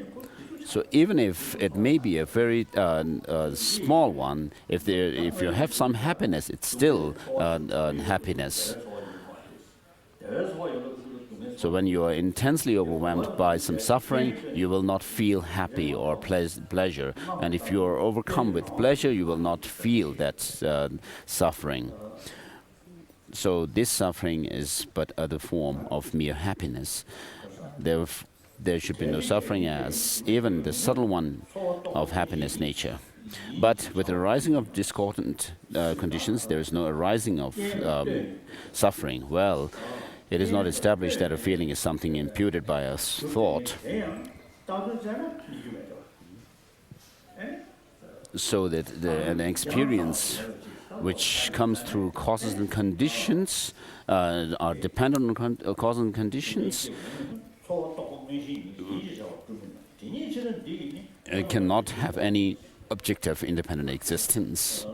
So even if it may be a very small one, if you have some happiness, it's still happiness. So when you are intensely overwhelmed by some suffering, you will not feel happy or pleasure. And if you are overcome with pleasure, you will not feel that suffering. So this suffering is but other form of mere happiness. There should be no suffering as even the subtle one of happiness nature. But with the arising of discordant conditions, there is no arising of suffering. Well, it is not established that a feeling is something imputed by a thought. So that an experience which comes through causes and conditions are dependent on causes and conditions. It cannot have any objective independent existence.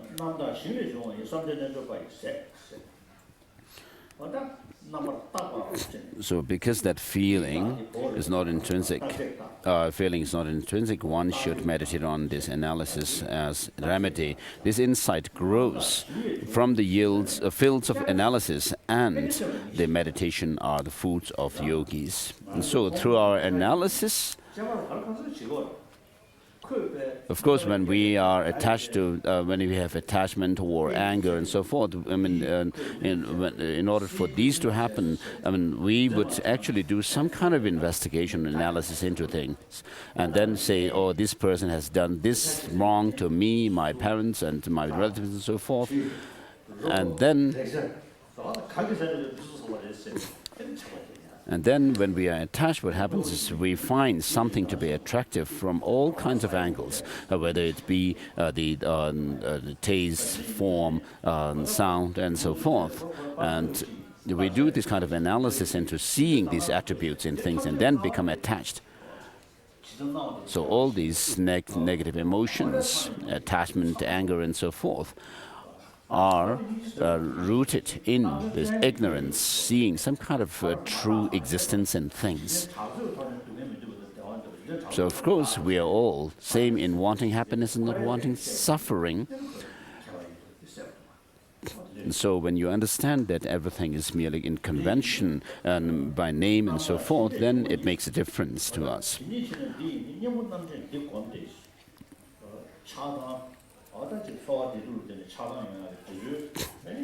So because that feeling is not intrinsic, one should meditate on this analysis as remedy. This insight grows from the fields of analysis, and the meditation are the foods of yogis. And so through our analysis, of course, when we are attached to, when we have attachment or anger and so forth, I mean, in order for these to happen, I mean, we would actually do some kind of investigation, analysis into things, and then say, oh, this person has done this wrong to me, my parents, and my relatives, and so forth, and then. And then when we are attached, what happens is we find something to be attractive from all kinds of angles, whether it be the taste, form, sound, and so forth. And we do this kind of analysis into seeing these attributes in things and then become attached. So all these negative emotions, attachment, anger, and so forth, are rooted in this ignorance, seeing some kind of true existence in things. So of course we are all same in wanting happiness and not wanting suffering. And so when you understand that everything is merely in convention and by name and so forth, then it makes a difference to us.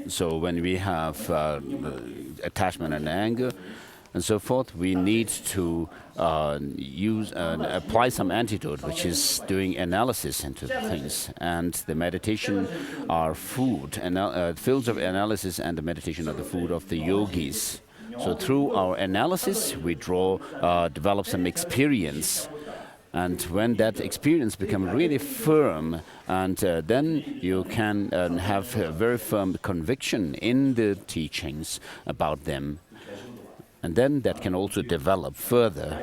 So when we have attachment and anger and so forth, we need to apply some antidote, which is doing analysis into things. And the meditation are food, fields of analysis, and the meditation are the food of the yogis. So through our analysis, we develop some experience. And when that experience becomes really firm, and then you can have a very firm conviction in the teachings about them. And then that can also develop further.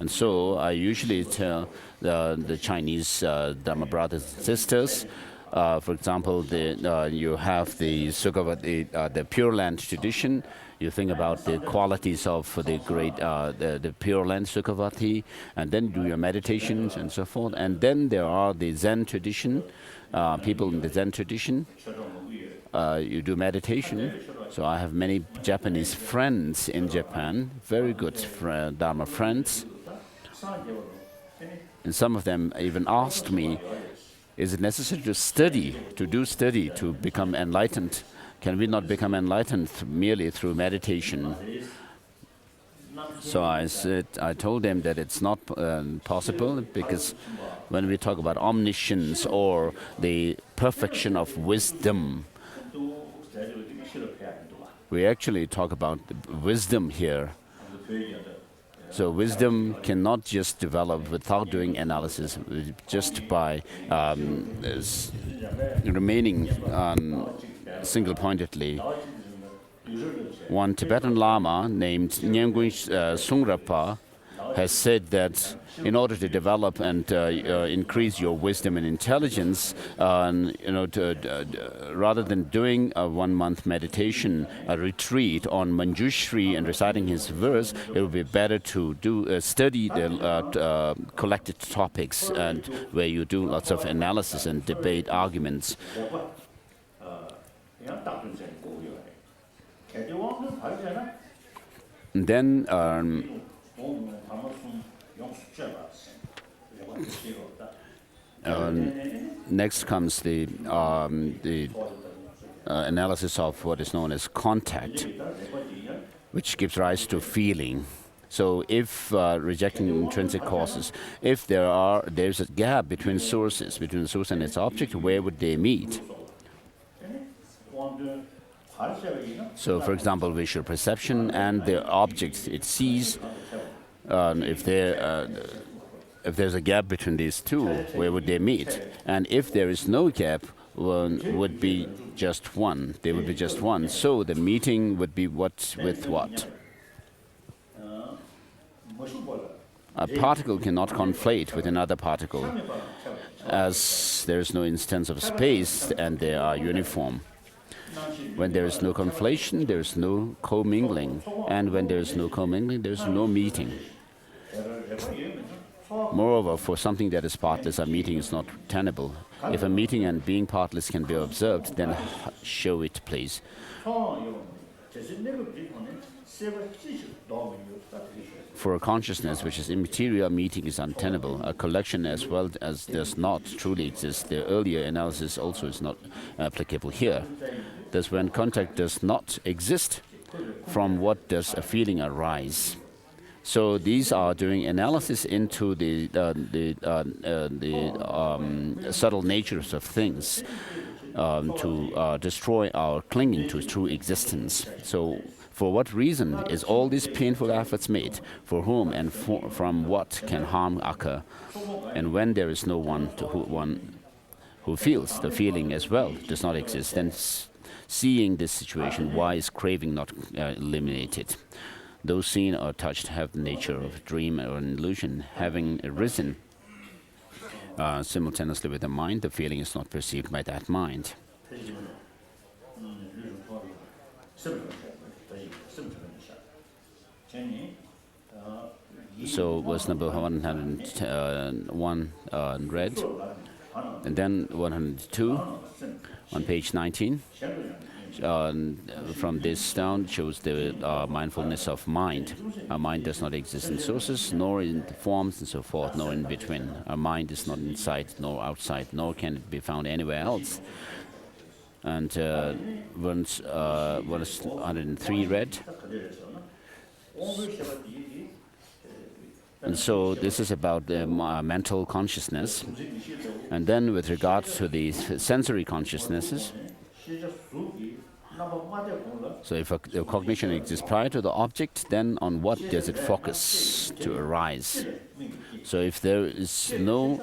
And so I usually tell the Chinese Dharma brothers and sisters, for example, you have the Sukhavati, the Pure Land tradition. You think about the qualities of the great, the Pure Land Sukhavati, and then do your meditations and so forth. And then there are the Zen tradition, people in the Zen tradition. You do meditation. So I have many Japanese friends in Japan, very good Dharma friends. And some of them even asked me, is it necessary to do study to become enlightened? Can we not become enlightened merely through meditation? So I told them that it's not possible, because when we talk about omniscience or the perfection of wisdom, we actually talk about wisdom here. So wisdom cannot just develop without doing analysis, just by remaining single-pointedly. One Tibetan Lama named Nyanggun Sungrapa has said that in order to develop and increase your wisdom and intelligence, rather than doing a 1-month meditation, a retreat on Manjushri and reciting his verse, it would be better to study the collected topics, and where you do lots of analysis and debate arguments. And then next comes the analysis of what is known as contact, which gives rise to feeling. So if rejecting intrinsic causes, if there's a gap between sources, between the source and its object, where would they meet? So, for example, visual perception and the objects it sees, if there's a gap between these two, where would they meet? And if there is no gap, one would be just one. They would be just one. So the meeting would be what with what? A particle cannot conflate with another particle, as there is no instance of space and they are uniform. When there is no conflation, there is no commingling. And when there is no commingling, there is no meeting. Moreover, for something that is partless, a meeting is not tenable. If a meeting and being partless can be observed, then show it, please. For a consciousness which is immaterial, meeting is untenable. A collection as well as does not truly exist. The earlier analysis also is not applicable here. Thus, when contact does not exist, from what does a feeling arise? So these are doing analysis into the subtle natures of things to destroy our clinging to true existence. So for what reason is all these painful efforts made? For whom and from what can harm occur? And when there is no one who feels, the feeling as well does not exist, then seeing this situation, why is craving not eliminated? Those seen or touched have the nature of a dream or an illusion. Having arisen simultaneously with the mind, the feeling is not perceived by that mind. So verse number 101 read, and then 102 on page 19. From this down shows the mindfulness of mind. Our mind does not exist in sources, nor in forms and so forth, nor in between. Our mind is not inside nor outside, nor can it be found anywhere else. And verse 103 read. And so this is about the mental consciousness. And then with regard to the sensory consciousnesses, so if a cognition exists prior to the object, then on what does it focus to arise? So if there is no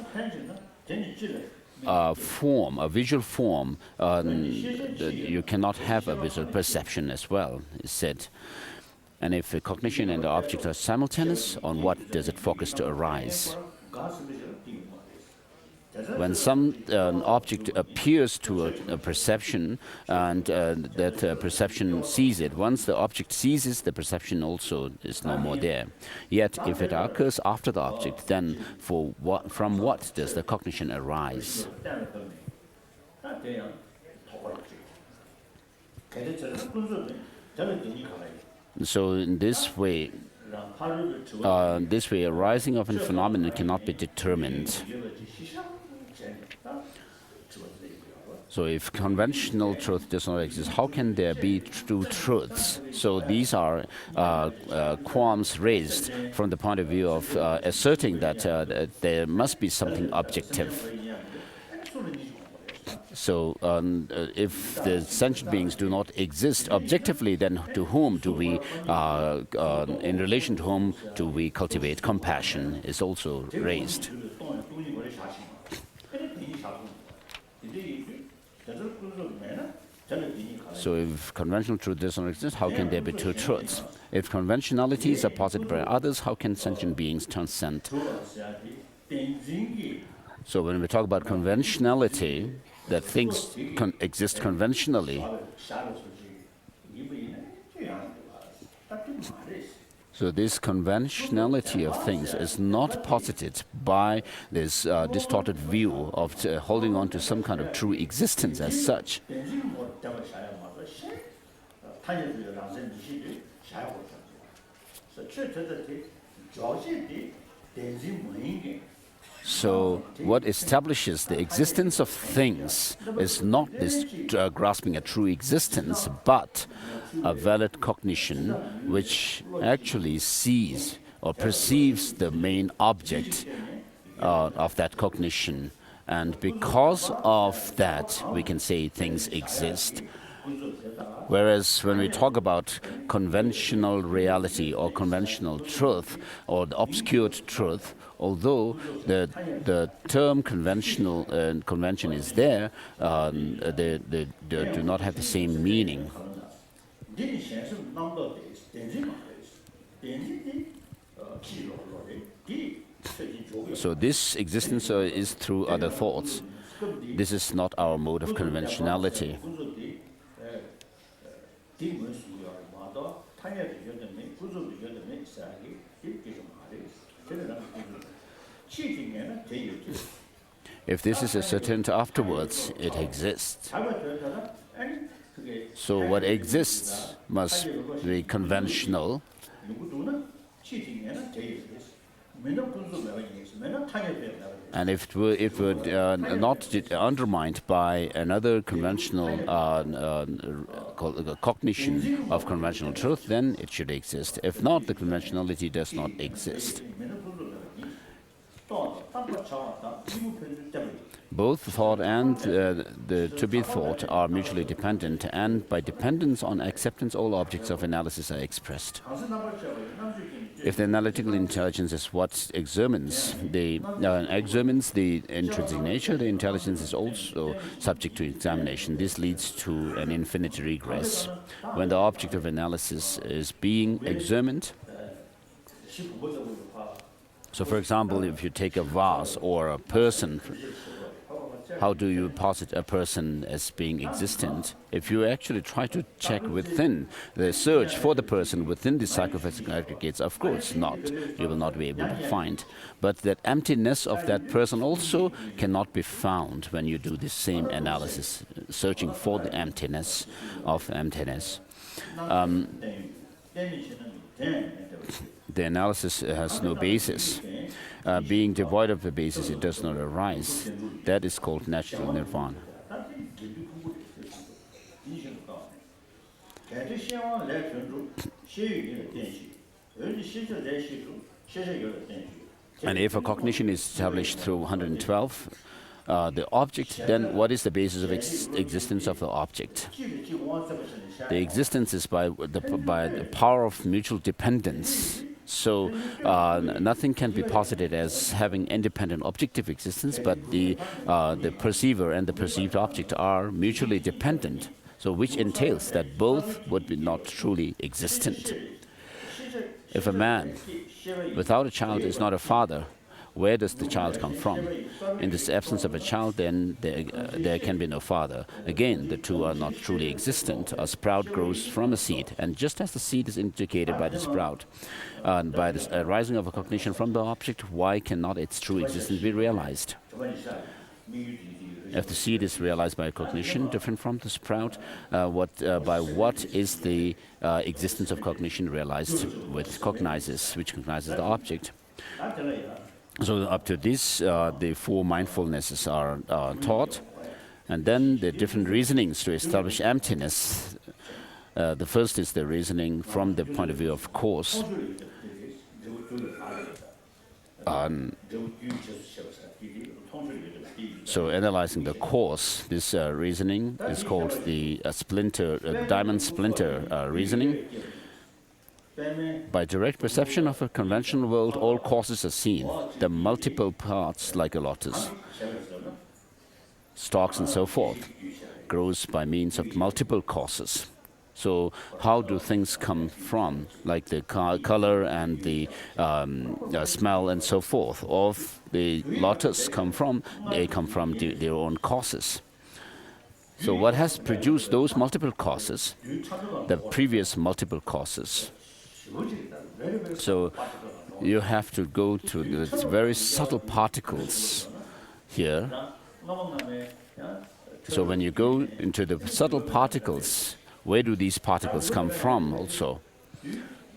form, a visual form, you cannot have a visual perception as well, is said. And if the cognition and the object are simultaneous, on what does it focus to arise? When some object appears to a perception and that perception sees it, once the object seizes, the perception also is no more there. Yet if it occurs after the object, then from what does the cognition arise? So in this way, arising of a phenomenon cannot be determined. So if conventional truth does not exist, how can there be true truths? So these are qualms raised from the point of view of asserting that there must be something objective. So if the sentient beings do not exist objectively, then to whom do we, in relation to whom do we cultivate compassion is also raised. So if conventional truth does not exist, how can there be two truths? If conventionalities are posited by others, how can sentient beings transcend? So when we talk about conventionality, that things exist conventionally. So this conventionality of things is not posited by this distorted view of holding on to some kind of true existence as such. So what establishes the existence of things is not this grasping a true existence, but a valid cognition which actually sees or perceives the main object of that cognition. And because of that, we can say things exist. Whereas when we talk about conventional reality or conventional truth or the obscured truth, although the term conventional convention is there, they do not have the same meaning. So this existence is through other thoughts. This is not our mode of conventionality. If this is ascertained afterwards, it exists. So what exists must be conventional. And if it were not undermined by another conventional cognition of conventional truth, then it should exist. If not, the conventionality does not exist. Both thought and the to be thought are mutually dependent, and by dependence on acceptance, all objects of analysis are expressed. If the analytical intelligence is what examines the intrinsic nature, the intelligence is also subject to examination. This leads to an infinite regress. When the object of analysis is being examined, so for example, if you take a vase or a person, how do you posit a person as being existent? If you actually try to check within the search for the person within the psychophysical aggregates, of course not. You will not be able to find. But that emptiness of that person also cannot be found when you do the same analysis, searching for the emptiness of emptiness. The analysis has no basis. Being devoid of the basis, it does not arise. That is called natural nirvana. And if a cognition is established through 112, the object, then what is the basis of existence of the object? The existence is by the power of mutual dependence. So nothing can be posited as having independent objective existence, but the perceiver and the perceived object are mutually dependent. So which entails that both would be not truly existent. If a man without a child is not a father, where does the child come from? In this absence of a child, then there can be no father. Again, the two are not truly existent. A sprout grows from a seed, and just as the seed is indicated by the sprout, and by the arising of a cognition from the object, why cannot its true existence be realized? If the seed is realized by a cognition different from the sprout, by what is the existence of cognition realized which cognizes the object? So up to this, the four mindfulnesses are taught, and then the different reasonings to establish emptiness. The first is the reasoning from the point of view of cause. So analyzing the cause, this reasoning is called the diamond splinter reasoning. By direct perception of a conventional world, all causes are seen. The multiple parts, like a lotus, stalks and so forth, grows by means of multiple causes. So how do things come from, like the color and the smell and so forth, of the lotus come from? They come from their own causes. So what has produced those multiple causes? The previous multiple causes. So you have to go to the very subtle particles here. So when you go into the subtle particles, where do these particles come from also?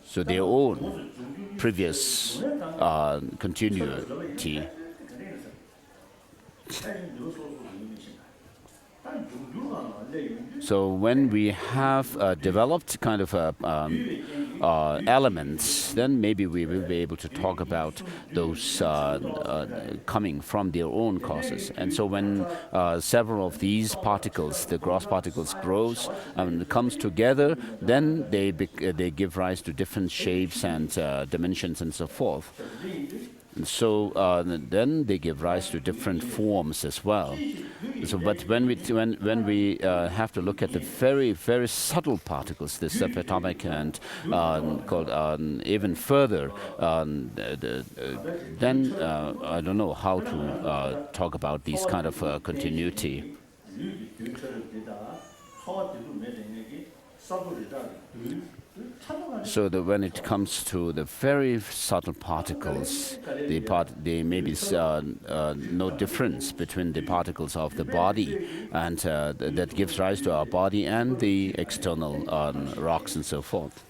So their own previous continuity. So when we have developed kind of elements, then maybe we will be able to talk about those coming from their own causes. And so when several of these particles, the gross particles, grows and comes together, then they give rise to different shapes and dimensions and so forth. And so then they give rise to different forms as well. So, but when we have to look at the very, very subtle particles, the subatomic and called even further, then I don't know how to talk about these kind of continuity. So that when it comes to the very subtle particles, there may be no difference between the particles of the body, and that gives rise to our body and the external rocks and so forth.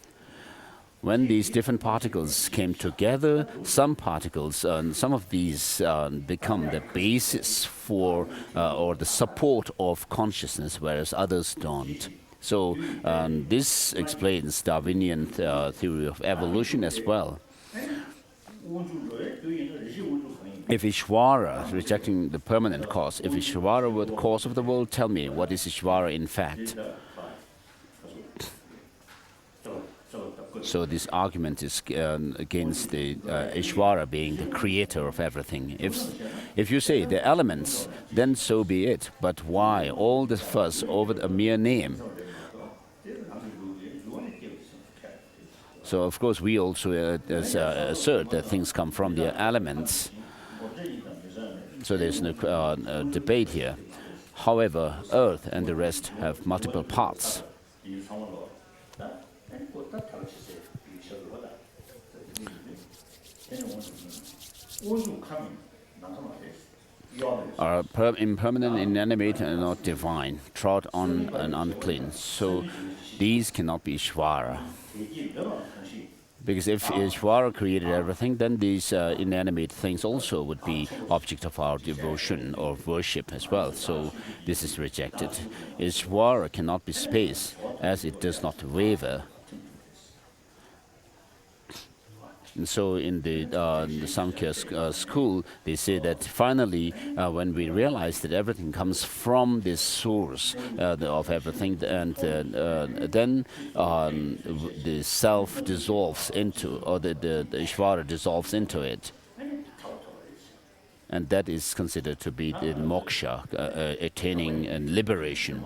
When these different particles came together, some particles, some of these become the basis for or the support of consciousness, whereas others don't. So this explains Darwinian theory of evolution as well. If Ishvara, rejecting the permanent cause, if Ishvara were the cause of the world, tell me, what is Ishvara in fact? So this argument is against the Ishvara being the creator of everything. If you say the elements, then so be it. But why all the fuss over a mere name? So of course we also assert that things come from the elements. So there's no debate here. However, Earth and the rest have multiple parts. Are impermanent, inanimate, and not divine, trod on and unclean. So these cannot be Ishvara. Because if Ishvara created everything, then these inanimate things also would be object of our devotion or worship as well. So this is rejected. Ishvara cannot be space, as it does not waver. And so in the Samkhya school, they say that finally, when we realize that everything comes from this source of everything, and then the self dissolves into, or the Ishvara dissolves into it. And that is considered to be the moksha, attaining and liberation.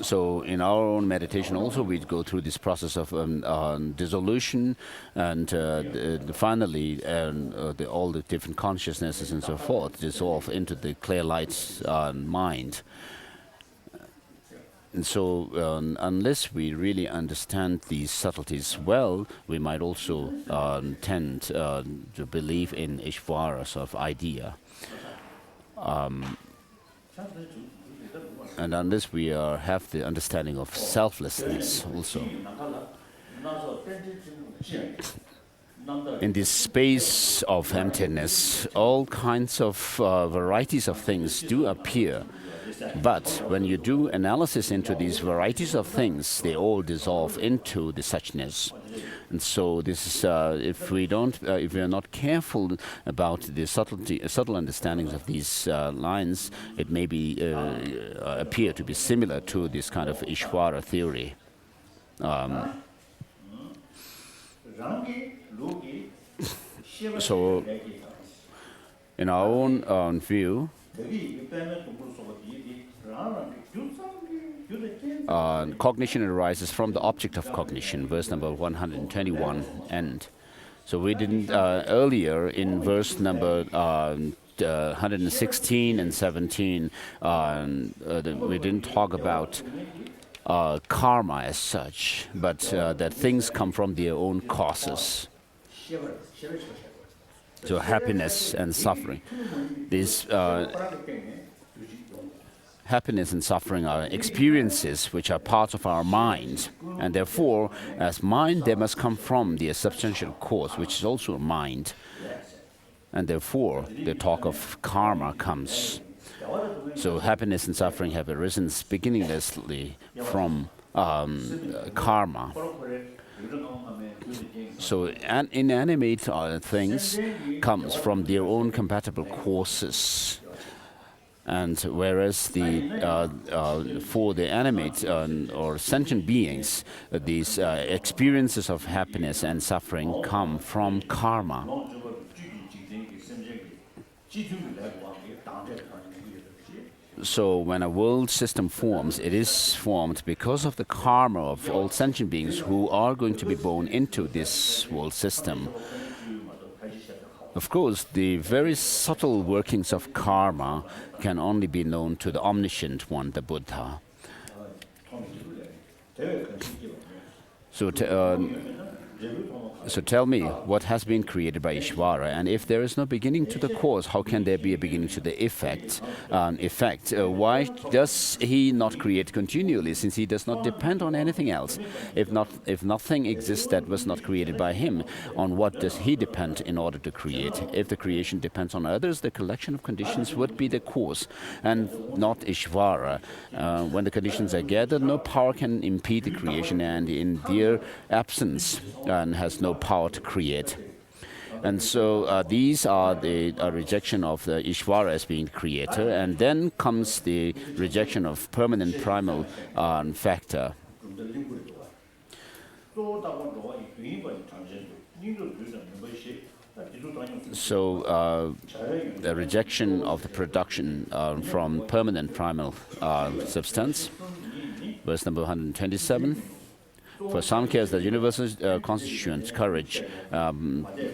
So in our own meditation also we go through this process of dissolution, and finally all the different consciousnesses and so forth dissolve into the clear light mind. And so unless we really understand these subtleties well, we might also tend to believe in Ishvara sort of idea. And unless we have the understanding of selflessness also. In this space of emptiness, all kinds of varieties of things do appear. But when you do analysis into these varieties of things, they all dissolve into the suchness. And so this is, if we are not careful about the subtle understandings of these lines, it may be appear to be similar to this kind of Ishvara theory. So, in our own view, cognition arises from the object of cognition, verse number 121 end. So we didn't, earlier in verse number 116 and 17, we didn't talk about karma as such, but that things come from their own causes. So happiness and suffering. These happiness and suffering are experiences which are parts of our mind, and therefore, as mind, they must come from the substantial cause, which is also a mind, and therefore the talk of karma comes. So happiness and suffering have arisen beginninglessly from karma. So inanimate things comes from their own compatible causes. And whereas for the animate or sentient beings, these experiences of happiness and suffering come from karma. So when a world system forms, it is formed because of the karma of all sentient beings who are going to be born into this world system. Of course, the very subtle workings of karma can only be known to the omniscient one, the Buddha. So tell me, what has been created by Ishvara? And if there is no beginning to the cause, how can there be a beginning to the effect? Why does he not create continually, since he does not depend on anything else? If nothing exists that was not created by him, on what does he depend in order to create? If the creation depends on others, the collection of conditions would be the cause, and not Ishvara. When the conditions are gathered, no power can impede the creation, and in their absence, has no power to create. And so these are the rejection of the Ishvara as being creator, and then comes the rejection of permanent primal factor. So the rejection of the production from permanent primal substance, verse number 127. For Samkhya, the universal constituents, courage,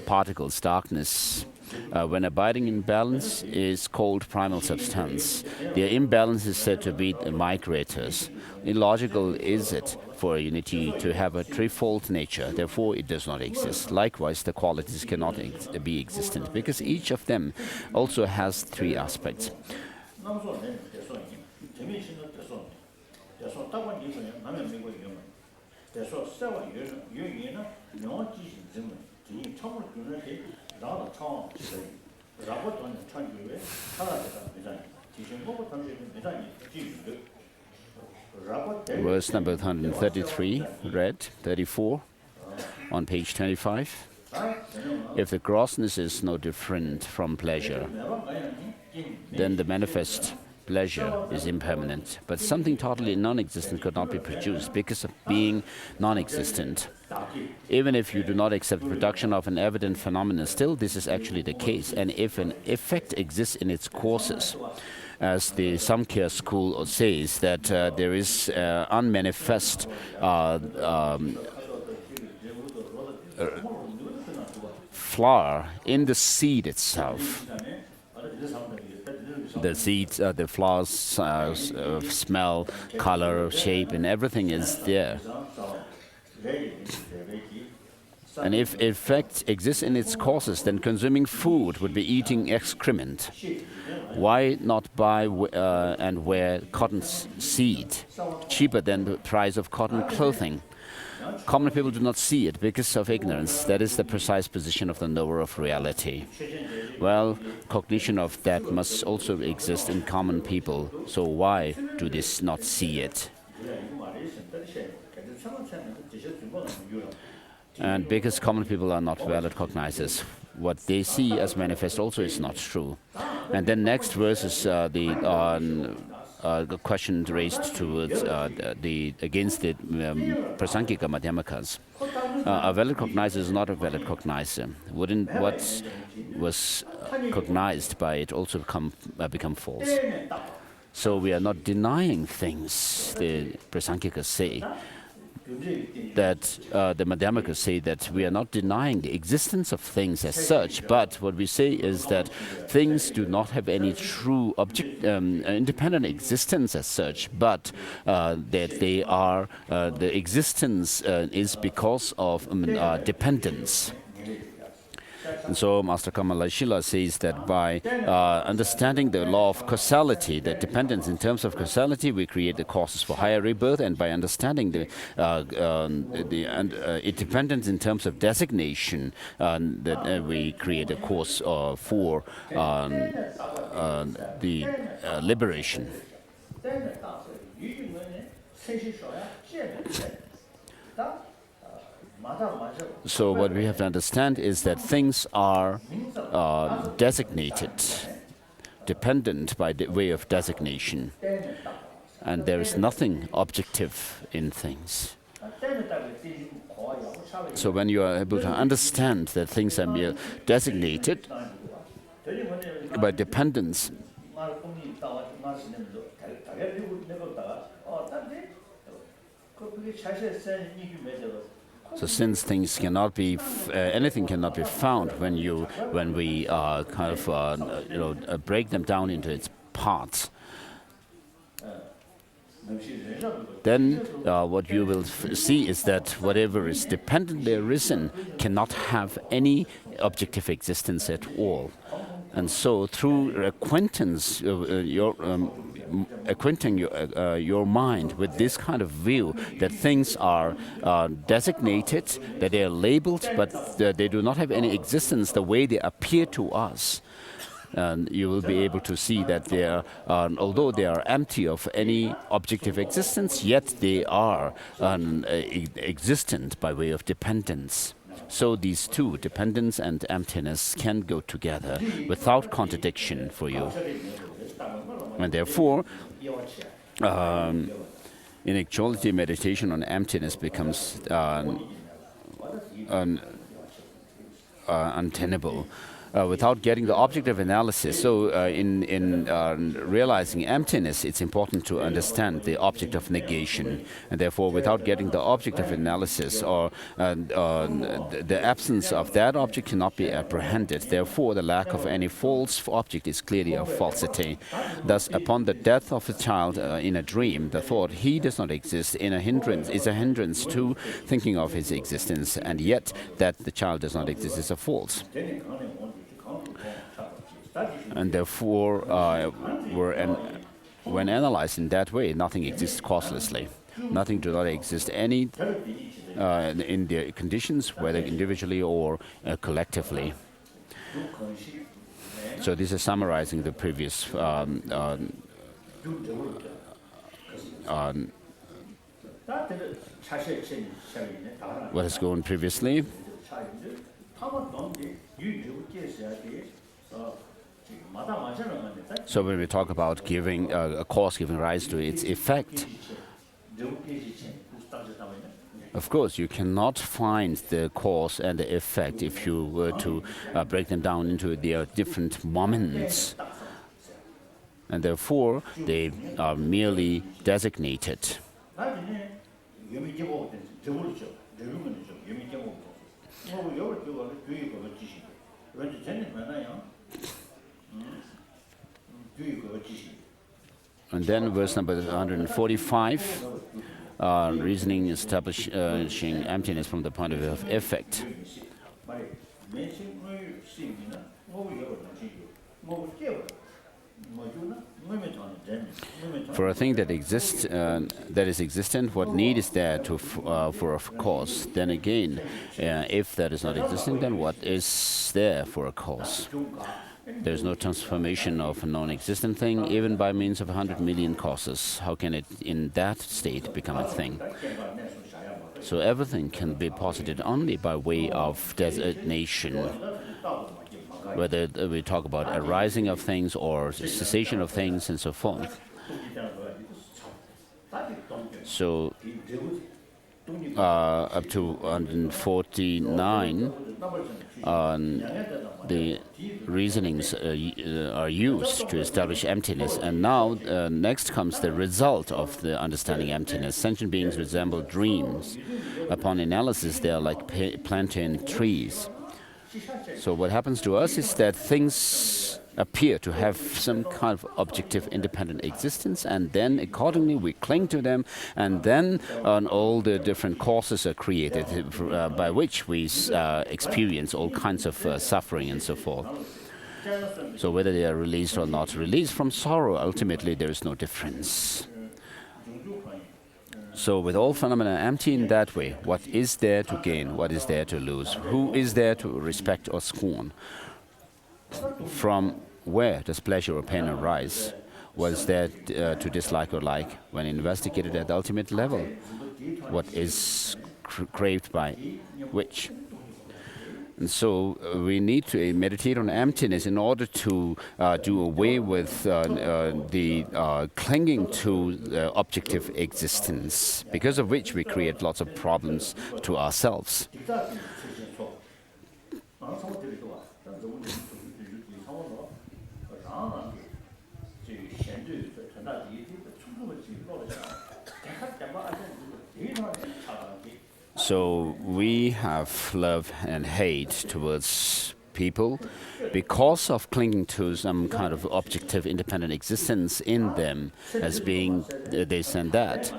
particles, darkness, when abiding in balance, is called primal substance. Their imbalance is said to be the migrators. Illogical is it for a unity to have a threefold nature, therefore it does not exist. Likewise, the qualities cannot be existent, because each of them also has three aspects. Verse number 133, read, 34, on page 25. If the grossness is no different from pleasure, then the manifest pleasure is impermanent. But something totally non-existent could not be produced because of being non-existent. Even if you do not accept the production of an evident phenomenon, still this is actually the case. And if an effect exists in its causes, as the Samkhya school says, that there is unmanifest flower in the seed itself. The seeds, the flowers, smell, color, shape, and everything is there. And if effect exists in its causes, then consuming food would be eating excrement. Why not buy and wear cotton seed, cheaper than the price of cotton clothing? Common people do not see it because of ignorance. That is the precise position of the knower of reality. Well, cognition of that must also exist in common people. So why do they not see it? And because common people are not valid cognizers, what they see as manifest also is not true. And then next verse is the question raised towards against the Prasankika Madhyamakas. A valid cognizer is not a valid cognizer. Wouldn't what was cognized by it also become false? So we are not denying things, the Prasankikas say. That the Madhyamakas say that we are not denying the existence of things as such, but what we say is that things do not have any true independent existence as such, but that they are the existence is because of dependence. And so Master Kamalashila says that by understanding the law of causality, the dependence in terms of causality, we create the causes for higher rebirth, and by understanding the dependence in terms of designation, that we create a cause for the liberation. So what we have to understand is that things are designated, dependent by the way of designation, and there is nothing objective in things. So when you are able to understand that things are mere designated by dependence, So since things cannot be, anything cannot be found when we kind of break them down into its parts, then what you will see is that whatever is dependently arisen cannot have any objective existence at all. And so through acquaintance, acquainting your mind with this kind of view that things are designated, that they are labeled, but they do not have any existence the way they appear to us. And you will be able to see that they are, although they are empty of any objective existence, yet they are existent by way of dependence. So these two, dependence and emptiness, can go together without contradiction for you. And therefore, in actuality, meditation on emptiness becomes untenable. Without getting the objective analysis. So in realizing emptiness, it's important to understand the object of negation. And therefore, without getting the objective analysis, or the absence of that object cannot be apprehended. Therefore, the lack of any false object is clearly a falsity. Thus, upon the death of a child in a dream, the thought he does not exist is a hindrance to thinking of his existence. And yet, that the child does not exist is a false. And therefore, when analyzed in that way, nothing exists causelessly. Nothing do not exist any in their conditions, whether individually or collectively. So this is summarizing the previous what has gone previously. So when we talk about giving a cause giving rise to its effect, of course you cannot find the cause and the effect if you were to break them down into their different moments. And therefore they are merely designated. And then verse number 145, reasoning establishing emptiness from the point of view of effect. For a thing that exists, that is existent, what need is there for a cause? Then again, if that is not existing, then what is there for a cause? There is no transformation of a non-existent thing, even by means of 100 million causes. How can it, in that state, become a thing? So everything can be posited only by way of designation. Whether we talk about arising of things or cessation of things and so forth. So up to 149, the reasonings are used to establish emptiness. And now next comes the result of the understanding emptiness. Sentient beings resemble dreams. Upon analysis, they are like plantain trees. So what happens to us is that things appear to have some kind of objective independent existence, and then accordingly we cling to them, and then all the different causes are created by which we experience all kinds of suffering and so forth. So whether they are released or not released from sorrow, ultimately there is no difference. So with all phenomena empty in that way, what is there to gain? What is there to lose? Who is there to respect or scorn? From where does pleasure or pain arise? What is there to dislike or like? When investigated at the ultimate level, what is craved by which? And so we need to meditate on emptiness in order to do away with the clinging to objective existence, because of which we create lots of problems to ourselves. So we have love and hate towards people because of clinging to some kind of objective independent existence in them as being this and that.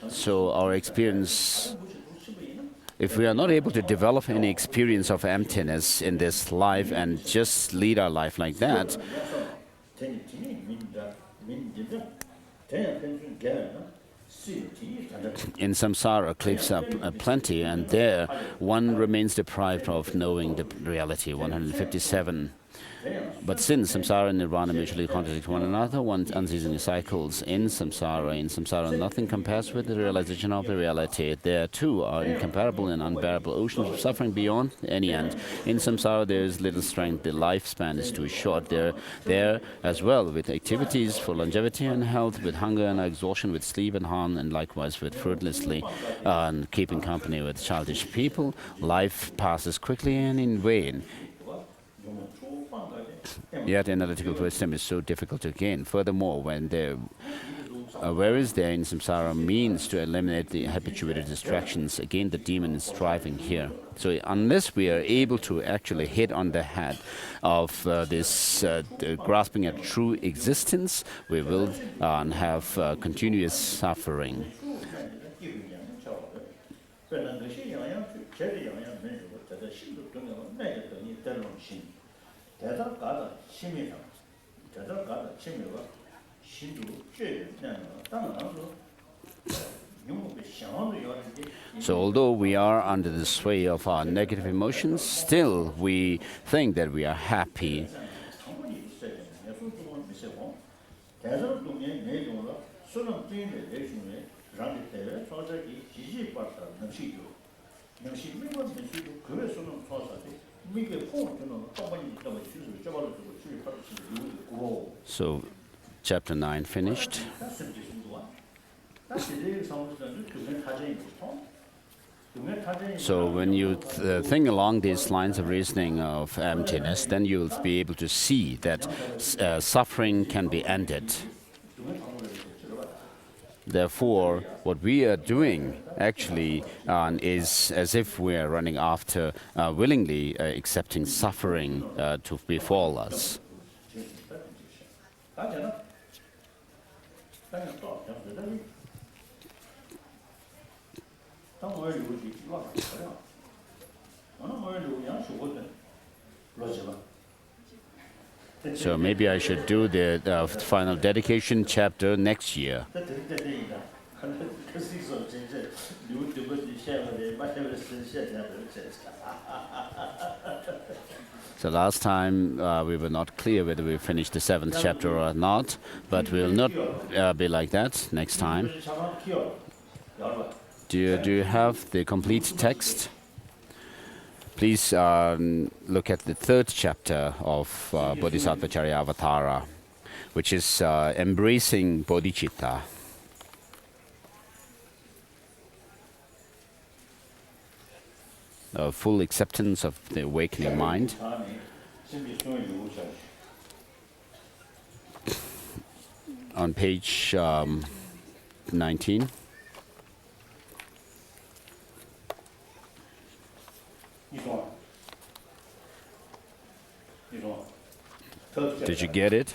So our experience, if we are not able to develop any experience of emptiness in this life and just lead our life like that, in samsara cliffs are plenty, and there one remains deprived of knowing the reality. 157. But since samsara and nirvana mutually contradict one another, one unceasing cycles in samsara nothing compares with the realization of the reality. There too are incomparable and unbearable oceans of suffering beyond any end. In samsara there is little strength, the lifespan is too short. There as well, with activities for longevity and health, with hunger and exhaustion, with sleep and harm, and likewise with fruitlessly and keeping company with childish people, life passes quickly and in vain. Yet analytical wisdom is so difficult to gain. Furthermore, when where is there in samsara means to eliminate the habituated distractions, again the demon is striving here. So unless we are able to actually hit on the head of this grasping at true existence, we will have continuous suffering. So although we are under the sway of our negative emotions, still we think that we are happy. So, chapter 9 finished. So when you think along these lines of reasoning of emptiness, then you'll be able to see that suffering can be ended. Therefore, what we are doing actually is as if we are running after willingly accepting suffering to befall us. So maybe I should do the final dedication chapter next year. So last time we were not clear whether we finished the 7th chapter or not, but we'll not be like that next time. Do you have the complete text? Please look at the 3rd chapter of Bodhisattva Charyavatara, which is embracing Bodhicitta. Full acceptance of the awakening mind. On page 19. Did you get it?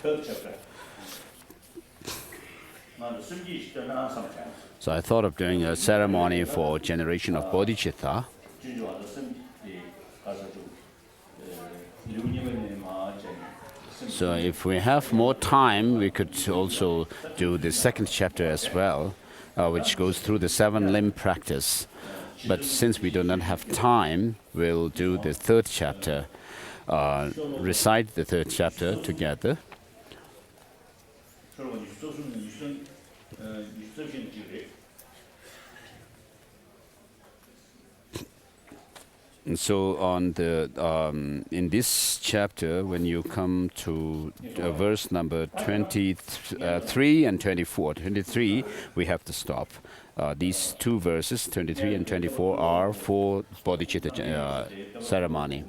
So I thought of doing a ceremony for generation of Bodhicitta. So if we have more time, we could also do the 2nd chapter as well, which goes through the 7-limb practice. But since we do not have time, we'll do the 3rd chapter, recite the 3rd chapter together. And so on the in this chapter, when you come to verse number 23 and 24, 23, we have to stop. These 2 verses, 23 and 24, are for Bodhicitta ceremony.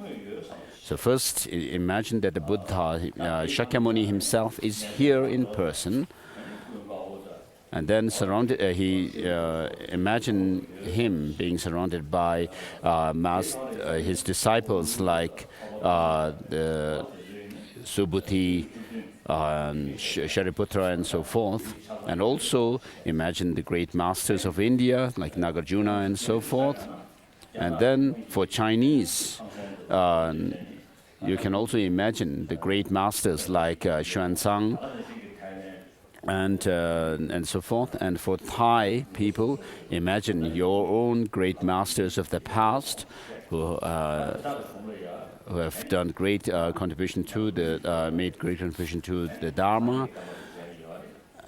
So first, imagine that the Buddha, Shakyamuni himself, is here in person. And then he imagined him being surrounded by his disciples like the Subhuti, Shariputra, and so forth. And also imagine the great masters of India like Nagarjuna and so forth. And then for Chinese, you can also imagine the great masters like Xuanzang and so forth. And for Thai people, imagine your own great masters of the past who have done great contribution to made great contribution to the Dharma.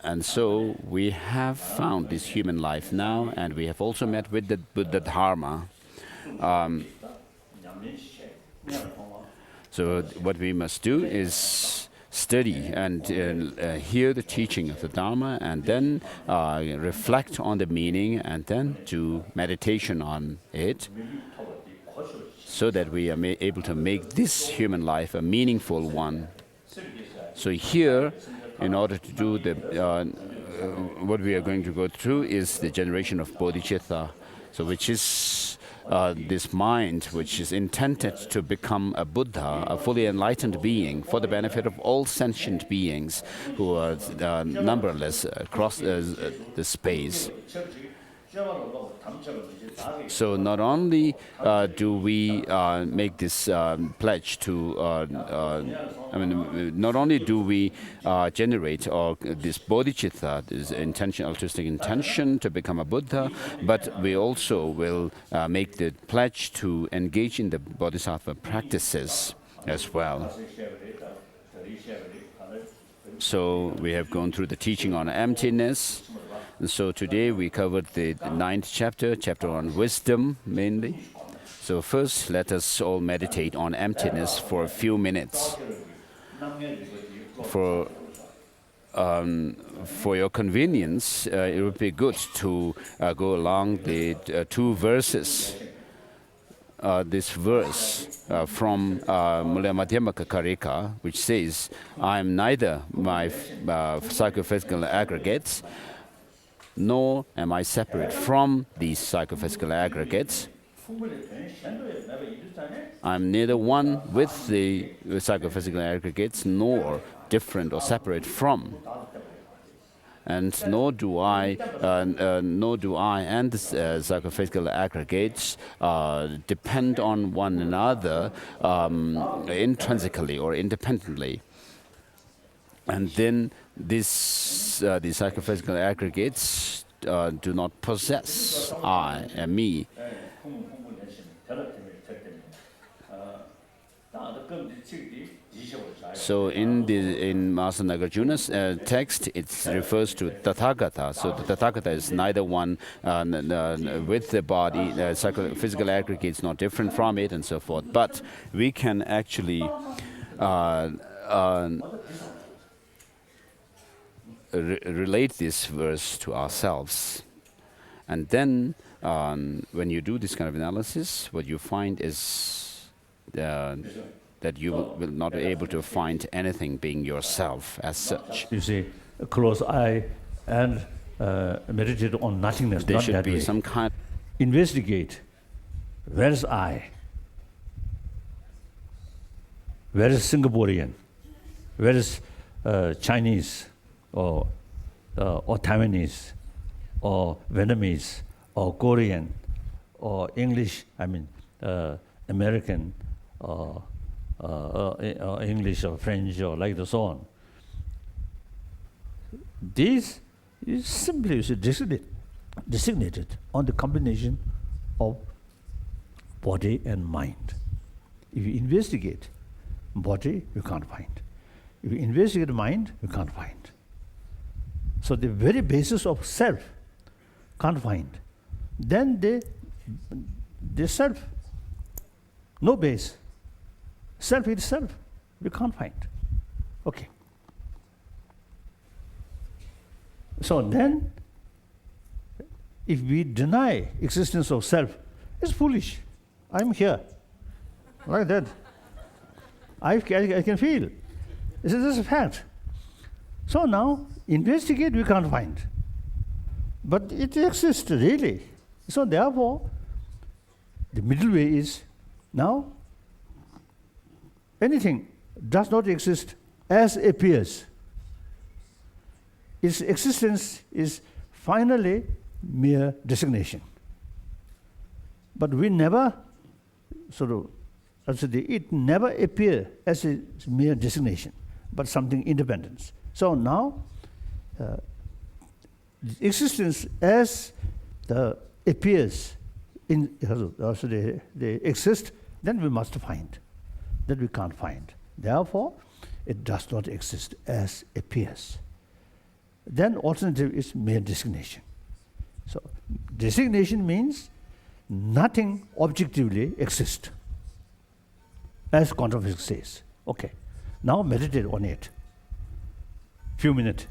And so we have found this human life now, and we have also met with the Dharma. So what we must do is study and hear the teaching of the Dharma, and then reflect on the meaning, and then do meditation on it, so that we are able to make this human life a meaningful one. So here, in order to do what we are going to go through is the generation of Bodhicitta, so which is this mind which is intended to become a Buddha, a fully enlightened being, for the benefit of all sentient beings who are numberless across the space. So not only do we make this pledge to, not only do we generate this bodhicitta, this altruistic intention to become a Buddha, but we also will make the pledge to engage in the Bodhisattva practices as well. So we have gone through the teaching on emptiness. And so today we covered the 9th chapter on wisdom mainly. So first, let us all meditate on emptiness for a few minutes. For your convenience, it would be good to go along the 2 verses. This verse from Mula Madhyamaka Karika, which says, I am neither my psychophysical aggregates, nor am I separate from these psychophysical aggregates. I'm neither one with the psychophysical aggregates, nor different or separate from. And nor do I and the psychophysical aggregates depend on one another intrinsically or independently. And then these psychophysical aggregates do not possess I and me. So in Master Nagarjuna's text, it refers to Tathagata. So the Tathagata is neither one with the body, psychophysical aggregates not different from it, and so forth. But we can actually relate this verse to ourselves. And then when you do this kind of analysis, what you find is that you will not be able to find anything being yourself as such. You see, close eye and meditate on nothingness. There not should that be way. some kind. Investigate. Where is I? Where is Singaporean? Where is Chinese or Taiwanese or Vietnamese or Korean or English? American or English or French or like the so on. These is simply designated on the combination of body and mind. If you investigate body, you can't find. If you investigate mind, you can't find. So the very basis of self can't find. Then the self, no base. Self itself, we can't find. Okay. So then, if we deny existence of self, it's foolish. I'm here, like that. I can feel. This is a fact. So now, investigate, we can't find. But it exists really. So therefore, the middle way is now anything does not exist as appears. Its existence is finally mere designation. But we never it never appears as a mere designation, but something independent. So now, existence as the appears in they exist, then we must find. That we can't find. Therefore, it does not exist as appears. Then alternative is mere designation. So designation means nothing objectively exists, as controversy says. Okay, now meditate on it. Few minutes.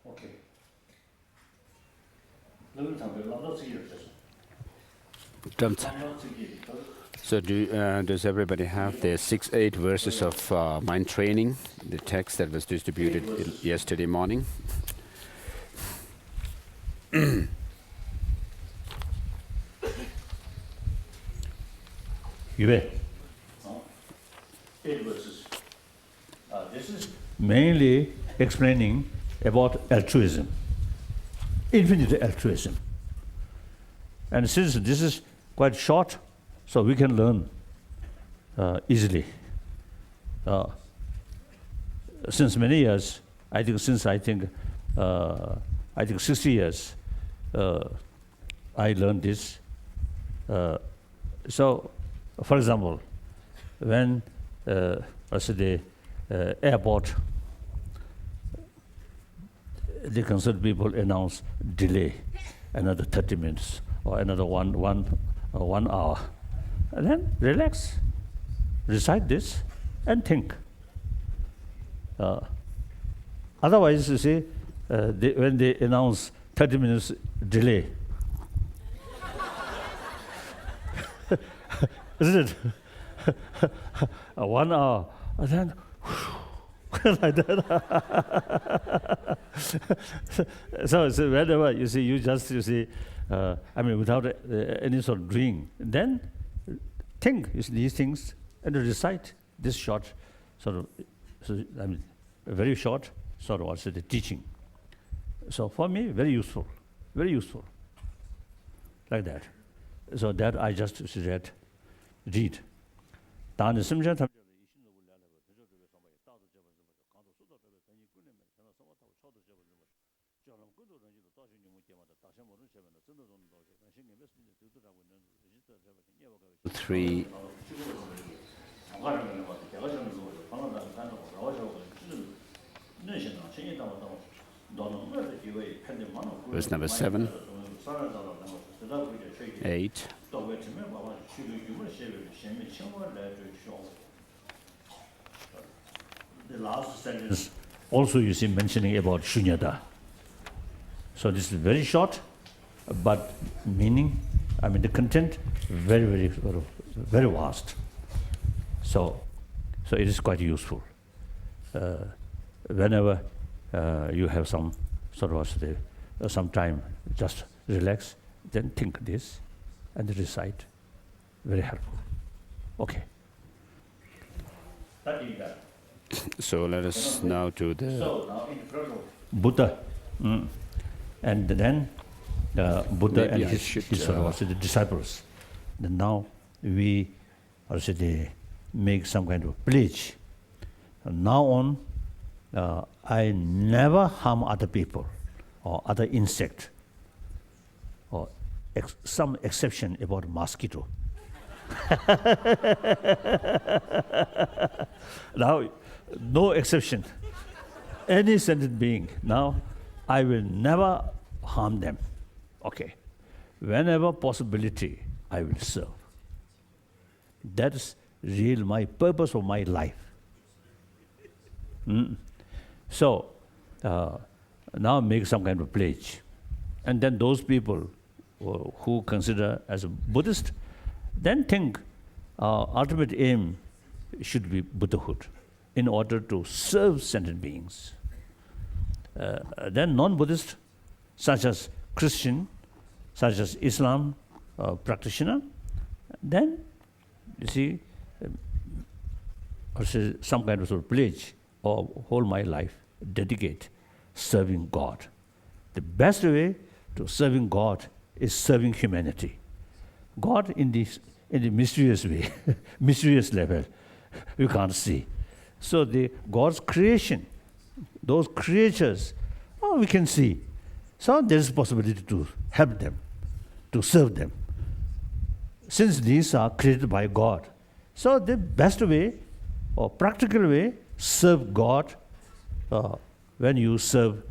Okay. So does everybody have the 6-8 verses of mind training, the text that was distributed yesterday morning? Eight verses. This is mainly explaining about altruism, infinite altruism. And since this is quite short, so we can learn easily. Since many years, I think 60 years, I learned this. So, for example, when the airport, the concerned people announce delay another 30 minutes or another one hour. And then relax, recite this, and think. Otherwise, you see, when they announce 30 minutes delay, isn't it? 1 hour, and then like that. So whenever you see, without any sort of doing, then think these things and recite this short very short sort of the teaching. So for me, very useful, like that. So that I just read. Three. Verse number 7, 8. The last sentence also you see mentioning about shunyata. So this is very short, but meaning, the content, very vast. So it is quite useful. Whenever you have some sort of some time, just relax, then think this and recite. Very helpful. Okay. So let us now do the Buddha. And then Buddha Maybe and I his should, the disciples. Then now we make some kind of pledge. From now on, I never harm other people or other insect, or some exception about mosquito. Now, no exception. Any sentient being, now I will never harm them. Okay. Whenever possibility, I will serve. That is real my purpose of my life. So, now make some kind of pledge. And then those people who consider as a Buddhist, then think ultimate aim should be Buddhahood in order to serve sentient beings. Then non-Buddhist, such as Christian, such as Islam practitioner, then you see, some kind of sort of pledge or whole my life dedicate serving God. The best way to serving God is serving humanity. God in the mysterious way, mysterious level, you can't see. So God's creation, those creatures, we can see. So there is possibility to help them, to serve them. Since these are created by God, so the best way or practical way, serve God when you serve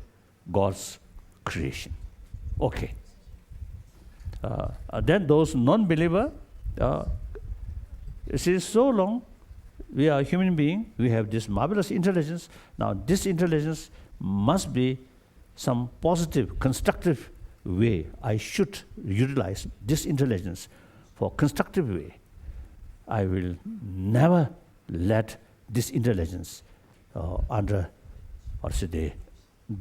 God's creation. Okay. Then those non-believer, you see, so long we are human being, we have this marvelous intelligence. Now this intelligence must be some positive, constructive way. I should utilize this intelligence for constructive way. I will never let this intelligence under, the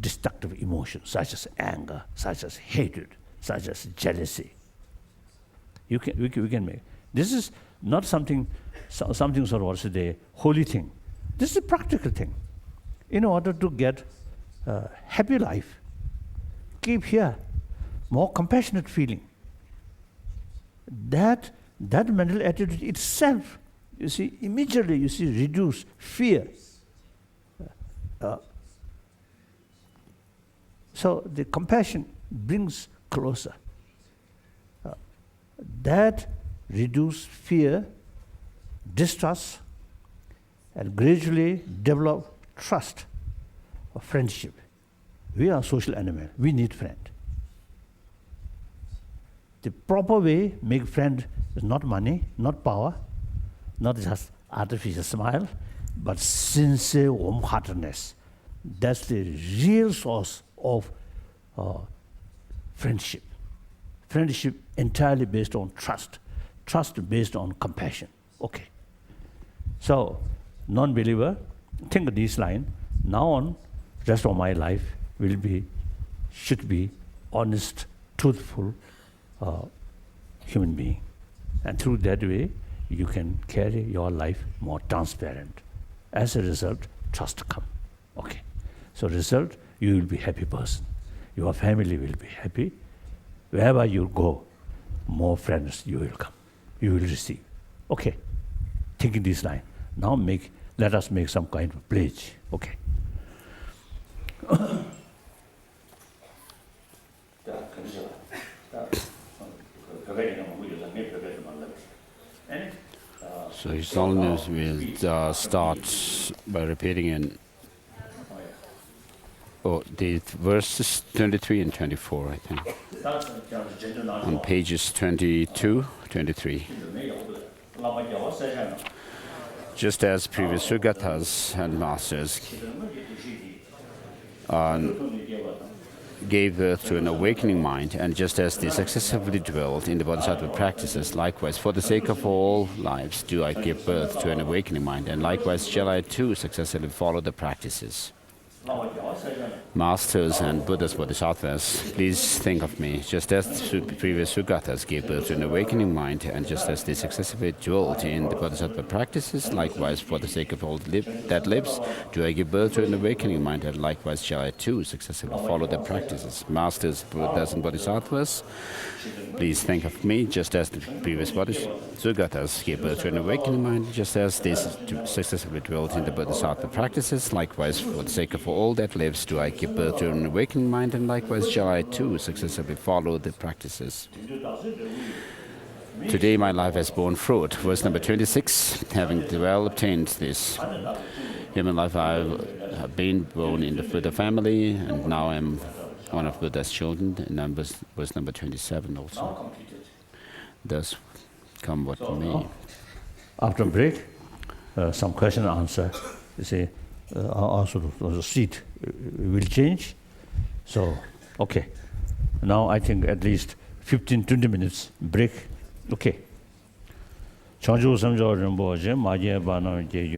destructive emotions, such as anger, such as hatred, such as jealousy. We can make. This is not something sort of the holy thing. This is a practical thing. In order to get a happy life, keep here more compassionate feeling. That mental attitude itself, you see, immediately you see reduce fear. So the compassion brings closer. That reduce fear, distrust, and gradually develop trust or friendship. We are social animal. We need friend. The proper way make friend is not money, not power, not just artificial smile, but sincere warm-heartedness. That's the real source of friendship. Friendship entirely based on trust. Trust based on compassion. Okay. So, non-believer, think of this line. Now on, rest of my life should be honest, truthful human being. And through that way, you can carry your life more transparent. As a result, trust come. Okay. So result, you will be happy person. Your family will be happy. Wherever you go, more friends you will come. You will receive. Okay. Thinking this line. Now let us make some kind of pledge. Okay. So His Holiness will start by repeating the verses 23 and 24, I think, on pages 22, 23. Just as previous Sugatas and Masters gave birth to an awakening mind, and just as they successively dwelled in the Bodhisattva practices, likewise, for the sake of all lives, do I give birth to an awakening mind, and likewise shall I too successfully follow the practices. Masters and Buddhas, Bodhisattvas, please think of me, just as the previous Sugatas gave birth to an awakening mind, and just as they successfully dwelt in the Bodhisattva practices, likewise, for the sake of all that lives, do I give birth to an awakening mind, and likewise shall I too successfully follow their practices. Masters, Buddhas, and Bodhisattvas, please think of me, just as the previous Sugatas gave birth to an awakening mind, just as they successfully dwelt in the Bodhisattva practices, likewise, for the sake of all that lives, do I give birth to an awakening mind, and likewise shall I too successfully follow the practices. Today my life has borne fruit. Verse number 26, having well obtained this human life, I have been born in the Buddha family, and now I'm one of Buddha's children, and verse number 27 also. Thus come what may. After break, some question and answer. You see, also the seat will change. So, okay. Now I think at least 15-20 minutes break. Okay. Chanju samjo rinpo je maje bana je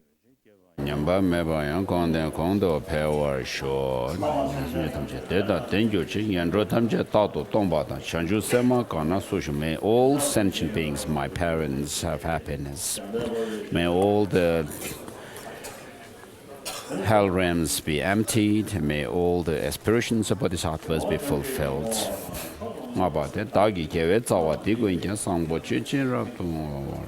Nyamba meba yang kongden kongdo pewar sho tamche deda dengyo chi yandro tamche tato tongba dan chanju sema kana sushu. May all sentient beings, my parents, have happiness. May all the hell realms be emptied, and may all the aspirations of bodhisattvas be fulfilled. About that, dagi kewe tsawa digo inja sangbo chi chi rabdo.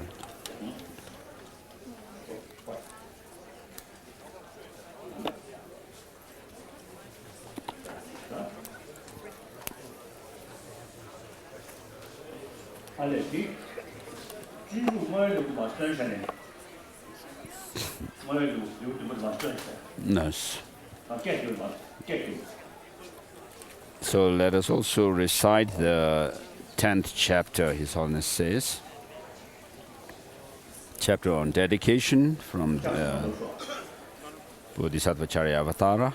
Yes. So let us also recite the 10th chapter, His Holiness says. Chapter on dedication from Bodhisattva Charyavatara.